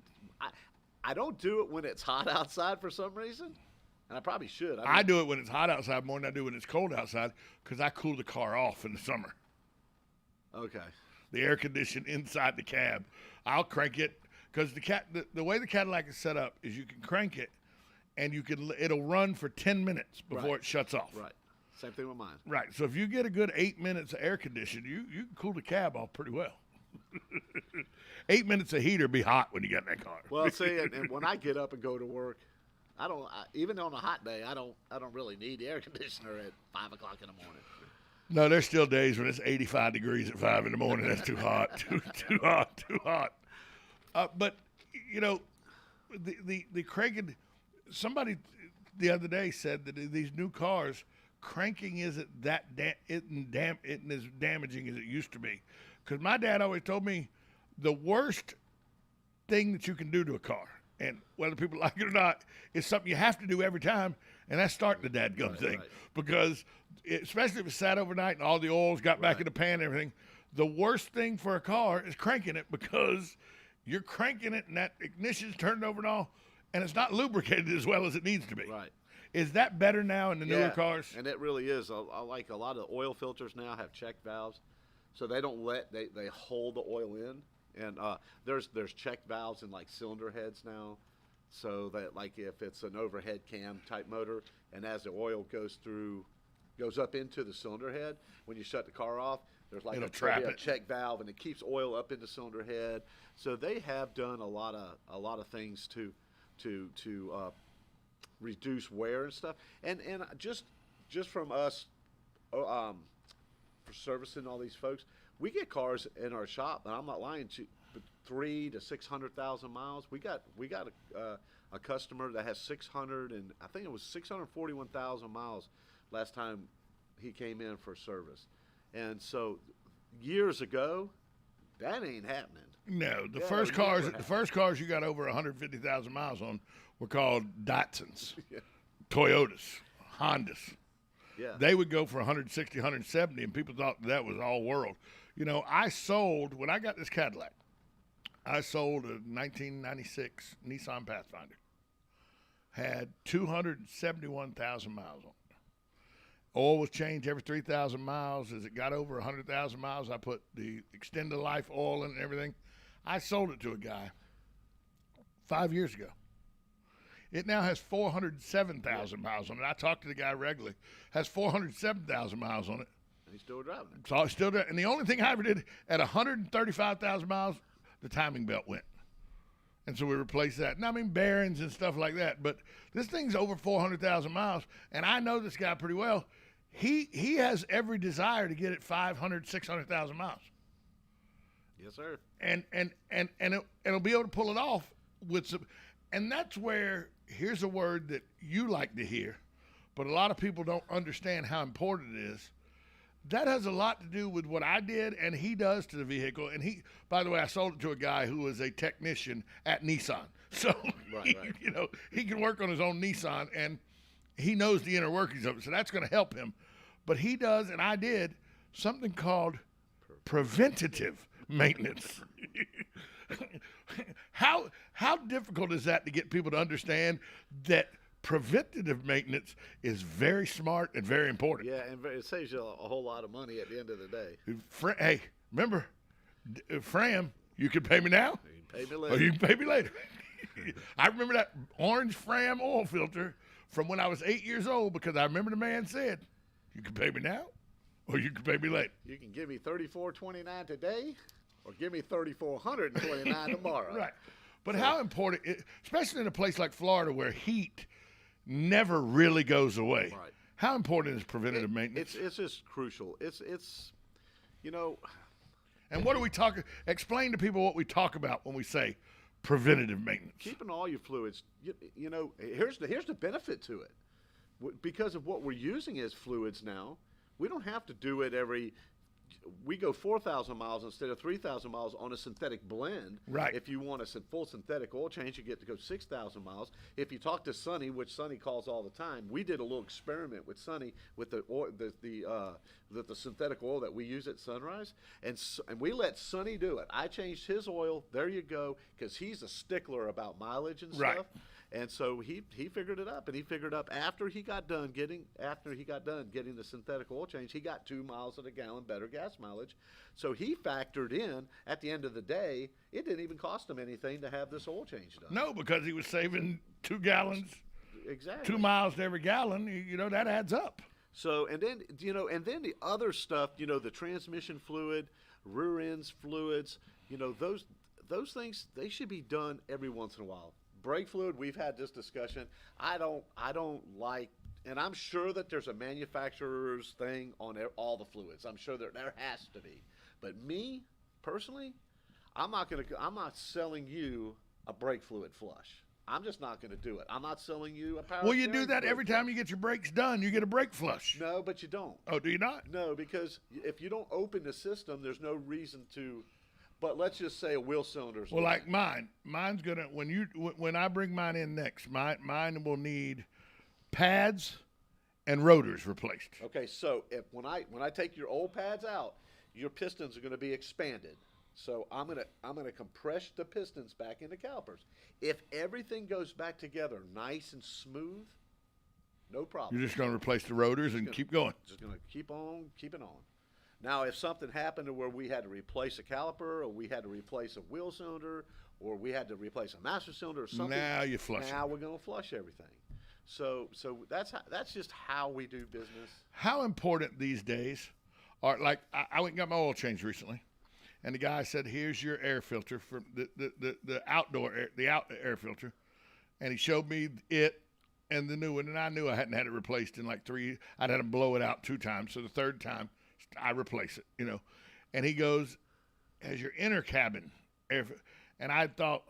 S6: I don't do it when it's hot outside for some reason. And I probably should.
S4: I do it when it's hot outside more than I do when it's cold outside, because I cool the car off in the summer.
S6: Okay.
S4: The air condition inside the cab. I'll crank it, because the way the Cadillac is set up is you can crank it, and it'll run for 10 minutes before it shuts off.
S6: Right. Same thing with mine.
S4: Right. So if you get a good 8 minutes of air conditioning, you can cool the cab off pretty well. 8 minutes of heater be hot when you get in that car.
S6: Well, see, and when I get up and go to work, even on a hot day, I don't really need the air conditioner at 5 o'clock in the morning.
S4: No, there's still days when it's 85 degrees at 5 in the morning. That's too hot, too hot. But the cranking. Somebody the other day said that these new cars, cranking isn't isn't as damaging as it used to be. Because my dad always told me the worst thing that you can do to a car, and whether people like it or not, is something you have to do every time, and that's starting the dadgum thing. Right. Because especially if it's sat overnight and all the oil's got back in the pan and everything, the worst thing for a car is cranking it, because you're cranking it and that ignition's turned over and all, and it's not lubricated as well as it needs to be.
S6: Right.
S4: Is that better now in the newer cars?
S6: And it really is. I like a lot of the oil filters now have check valves, so they don't they hold the oil in. And there's check valves in like cylinder heads now, so that like if it's an overhead cam type motor, and as the oil goes up into the cylinder head, when you shut the car off, there's like a check valve, and it keeps oil up in the cylinder head. So they have done a lot of things to reduce wear and stuff. And just from us for servicing all these folks, we get cars in our shop, and I'm not lying to you, 300,000 to 600,000 miles. We got a customer that has 641,000 miles last time he came in for service. And so years ago, that ain't happening.
S4: No, the first cars you got over 150,000 miles on were called Datsuns, Toyotas, Hondas.
S6: Yeah.
S4: They would go for 160, 170, and people thought that was all world. When I got this Cadillac, I sold a 1996 Nissan Pathfinder. Had 271,000 miles on it. Oil was changed every 3,000 miles. As it got over 100,000 miles, I put the extended life oil in and everything. I sold it to a guy 5 years ago. It now has 407,000 miles on it. I talk to the guy regularly. Has 407,000 miles on it.
S6: And he's still driving it.
S4: So I still driving. And the only thing I ever did at 135,000 miles, the timing belt went. And so we replaced that. And I mean bearings and stuff like that. But this thing's over 400,000 miles, and I know this guy pretty well. He has every desire to get it 500, 600,000 miles.
S6: Yes, sir.
S4: And it'll be able to pull it off with some. And that's where, here's a word that you like to hear, but a lot of people don't understand how important it is. That has a lot to do with what I did and he does to the vehicle. And by the way, I sold it to a guy who was a technician at Nissan. So,
S6: right.
S4: He can work on his own Nissan, and he knows the inner workings of it. So that's going to help him. But he does, and I did, something called preventative maintenance. How difficult is that to get people to understand that preventative maintenance is very smart and very important?
S6: Yeah, and it saves you a whole lot of money at the end of the day.
S4: Hey, remember, Fram, you can pay me now,
S6: you can pay me later.
S4: or you can pay me later. I remember that orange Fram oil filter from when I was 8 years old because I remember the man said, "You can pay me now, or you can pay me later."
S6: You can give me $34.29 today, or give me $3,429 tomorrow.
S4: Right. But how important, especially in a place like Florida where heat never really goes away.
S6: Right.
S4: How important is preventative maintenance?
S6: It's just crucial. It's you know.
S4: And what are we talking? Explain to people what we talk about when we say preventative maintenance.
S6: Keeping all your fluids. You know, here's the benefit to it. Because of what we're using as fluids now, we don't have to do it every. We go 4,000 miles instead of 3,000 miles on a synthetic blend.
S4: Right.
S6: If you want a full synthetic oil change, you get to go 6,000 miles. If you talk to Sonny, which Sonny calls all the time, we did a little experiment with Sonny with the oil, the synthetic oil that we use at Sunrise, and we let Sonny do it. I changed his oil. There you go, because he's a stickler about mileage and stuff.
S4: Right.
S6: And so he figured it up, and he figured up after he got done getting the synthetic oil change, he got 2 miles a gallon better gas mileage. So he factored in at the end of the day, it didn't even cost him anything to have this oil change done.
S4: No, because he was saving 2 gallons,
S6: exactly
S4: 2 miles to every gallon. You know, that adds up.
S6: So and then the other stuff, the transmission fluid, rear ends fluids, those things, they should be done every once in a while. Brake fluid, we've had this discussion. I don't like, and I'm sure that there's a manufacturer's thing on all the fluids. I'm sure there has to be. But me, personally, I'm not selling you a brake fluid flush. I'm just not going to do it. I'm not selling you a power.
S4: Well, you do that every time you get your brakes done. You get a brake flush.
S6: No, but you don't.
S4: Oh, do you not?
S6: No, because if you don't open the system, there's no reason to. But let's just say a wheel cylinder.
S4: Well, like mine's gonna when I bring mine in next, mine will need pads and rotors replaced.
S6: Okay, so when I take your old pads out, your pistons are going to be expanded. So I'm gonna compress the pistons back into calipers. If everything goes back together nice and smooth, no problem.
S4: You're just gonna replace the rotors and keep going.
S6: Just gonna keep on keeping on. Now, if something happened to where we had to replace a caliper, or we had to replace a wheel cylinder, or we had to replace a master cylinder, or something,
S4: now you flush.
S6: Now we're going to flush everything. So that's just how we do business.
S4: How important these days are? Like I went and got my oil changed recently, and the guy said, "Here's your air filter for the outdoor air filter," and he showed me it and the new one, and I knew I hadn't had it replaced in like 3. I'd had him blow it out 2 times, so the third time I replace it, and he goes, "Has your inner cabin air?" And I thought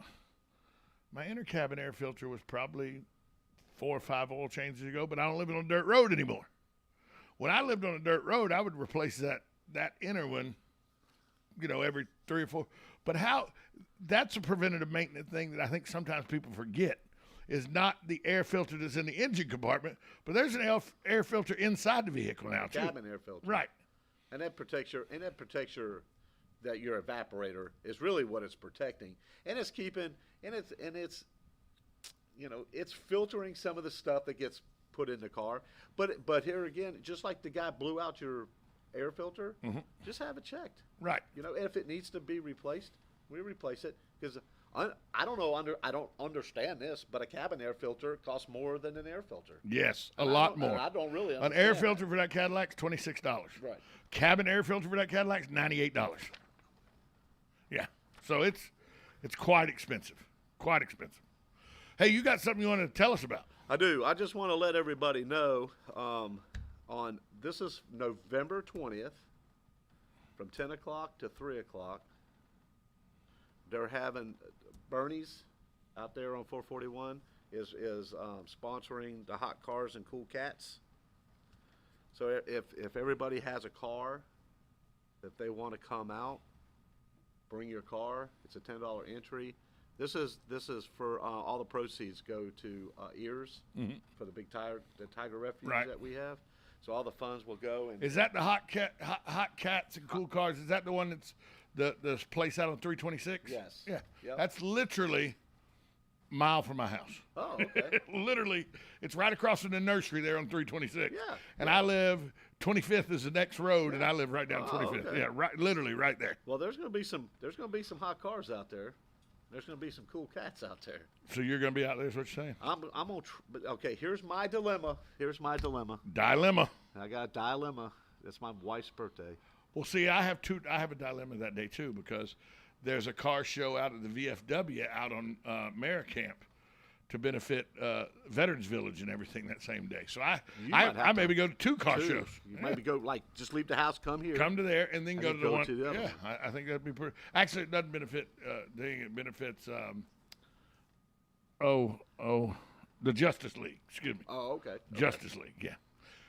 S4: my inner cabin air filter was probably 4 or 5 oil changes ago, but I don't live on a dirt road anymore. When I lived on a dirt road, I would replace that inner one, every 3 or 4. But that's a preventative maintenance thing that I think sometimes people forget, is not the air filter that's in the engine compartment, but there's an air filter inside the vehicle now too.
S6: Cabin air filter.
S4: Right.
S6: And that protects your that your evaporator is really what it's protecting, and it's keeping it's filtering some of the stuff that gets put in the car. But here again, just like the guy blew out your air filter, just have it checked.
S4: Right.
S6: If it needs to be replaced, we replace it, because I don't know. I don't understand this, but a cabin air filter costs more than an air filter.
S4: Yes, a lot more.
S6: I don't really understand.
S4: An air filter for that Cadillac's $26.
S6: Right.
S4: Cabin air filter for that Cadillac's $98. Yeah. So it's quite expensive. Quite expensive. Hey, you got something you want to tell us about?
S6: I do. I just want to let everybody know this is November 20th from 10 o'clock to 3 o'clock. They're having Bernie's out there on 441 is sponsoring the Hot Cars and Cool Cats. So if everybody has a car, if they want to come out, bring your car. It's a $10 entry. This is for all the proceeds go to ears for the tiger refuge that we have. So all the funds will go. And
S4: is that the Hot Cats and Cool Cars? Is that the one that's the place out on 326?
S6: Yes.
S4: Yeah.
S6: Yep.
S4: That's literally a mile from my house.
S6: Oh, okay.
S4: Literally, it's right across from the nursery there on 326.
S6: Yeah.
S4: And I live 25th is the next road, and I live right down 25th.
S6: Okay.
S4: Yeah, right, literally right there.
S6: Well, there's going to be some hot cars out there. There's going to be some cool cats out there.
S4: So you're going to be out there, is what you're saying?
S6: I'm on. But okay, here's my dilemma.
S4: Dilemma.
S6: I got a dilemma. It's my wife's birthday.
S4: Well, see, I have a dilemma that day too, because there's a car show out at the VFW out on Maricamp to benefit Veterans Village and everything that same day. So I maybe go to two car shows.
S6: You maybe go, like, just leave the house, come here.
S4: Come to there, and then go to the one.
S6: To the other one.
S4: I think that'd be pretty. Actually, it doesn't benefit. It benefits. The Justice League. Excuse me.
S6: Oh, okay.
S4: Justice League. Yeah.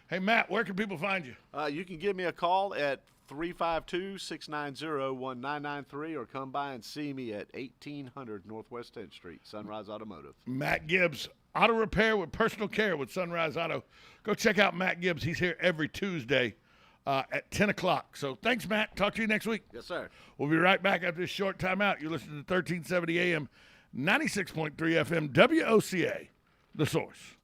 S4: Hey, Matt, where can people find you?
S6: You can give me a call at 352-690-1993 or come by and see me at 1800 Northwest 10th Street, Sunrise Automotive.
S4: Matt Gibbs, auto repair with personal care with Sunrise Auto. Go check out Matt Gibbs. He's here every Tuesday at 10 o'clock. So thanks, Matt. Talk to you next week.
S6: Yes, sir.
S4: We'll be right back after this short time out. You're listening to 1370 AM, 96.3 FM, WOCA, The Source.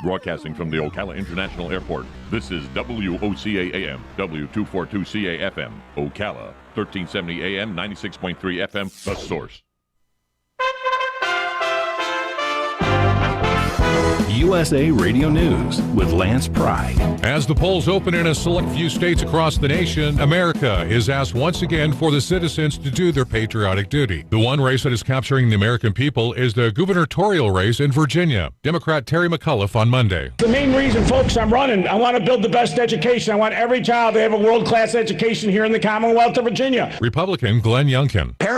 S7: Broadcasting from the Ocala International Airport, this is WOCA AM, W242CA FM, Ocala, 1370 AM, 96.3 FM, The Source.
S8: USA Radio News with Lance Pride.
S18: As the polls open in a select few states across the nation, America is asked once again for the citizens to do their patriotic duty. The one race that is capturing the American people is the gubernatorial race in Virginia. Democrat Terry McAuliffe on Monday.
S19: The main reason, folks, I'm running, I want to build the best education. I want every child to have a world-class education here in the Commonwealth of Virginia.
S18: Republican Glenn Youngkin.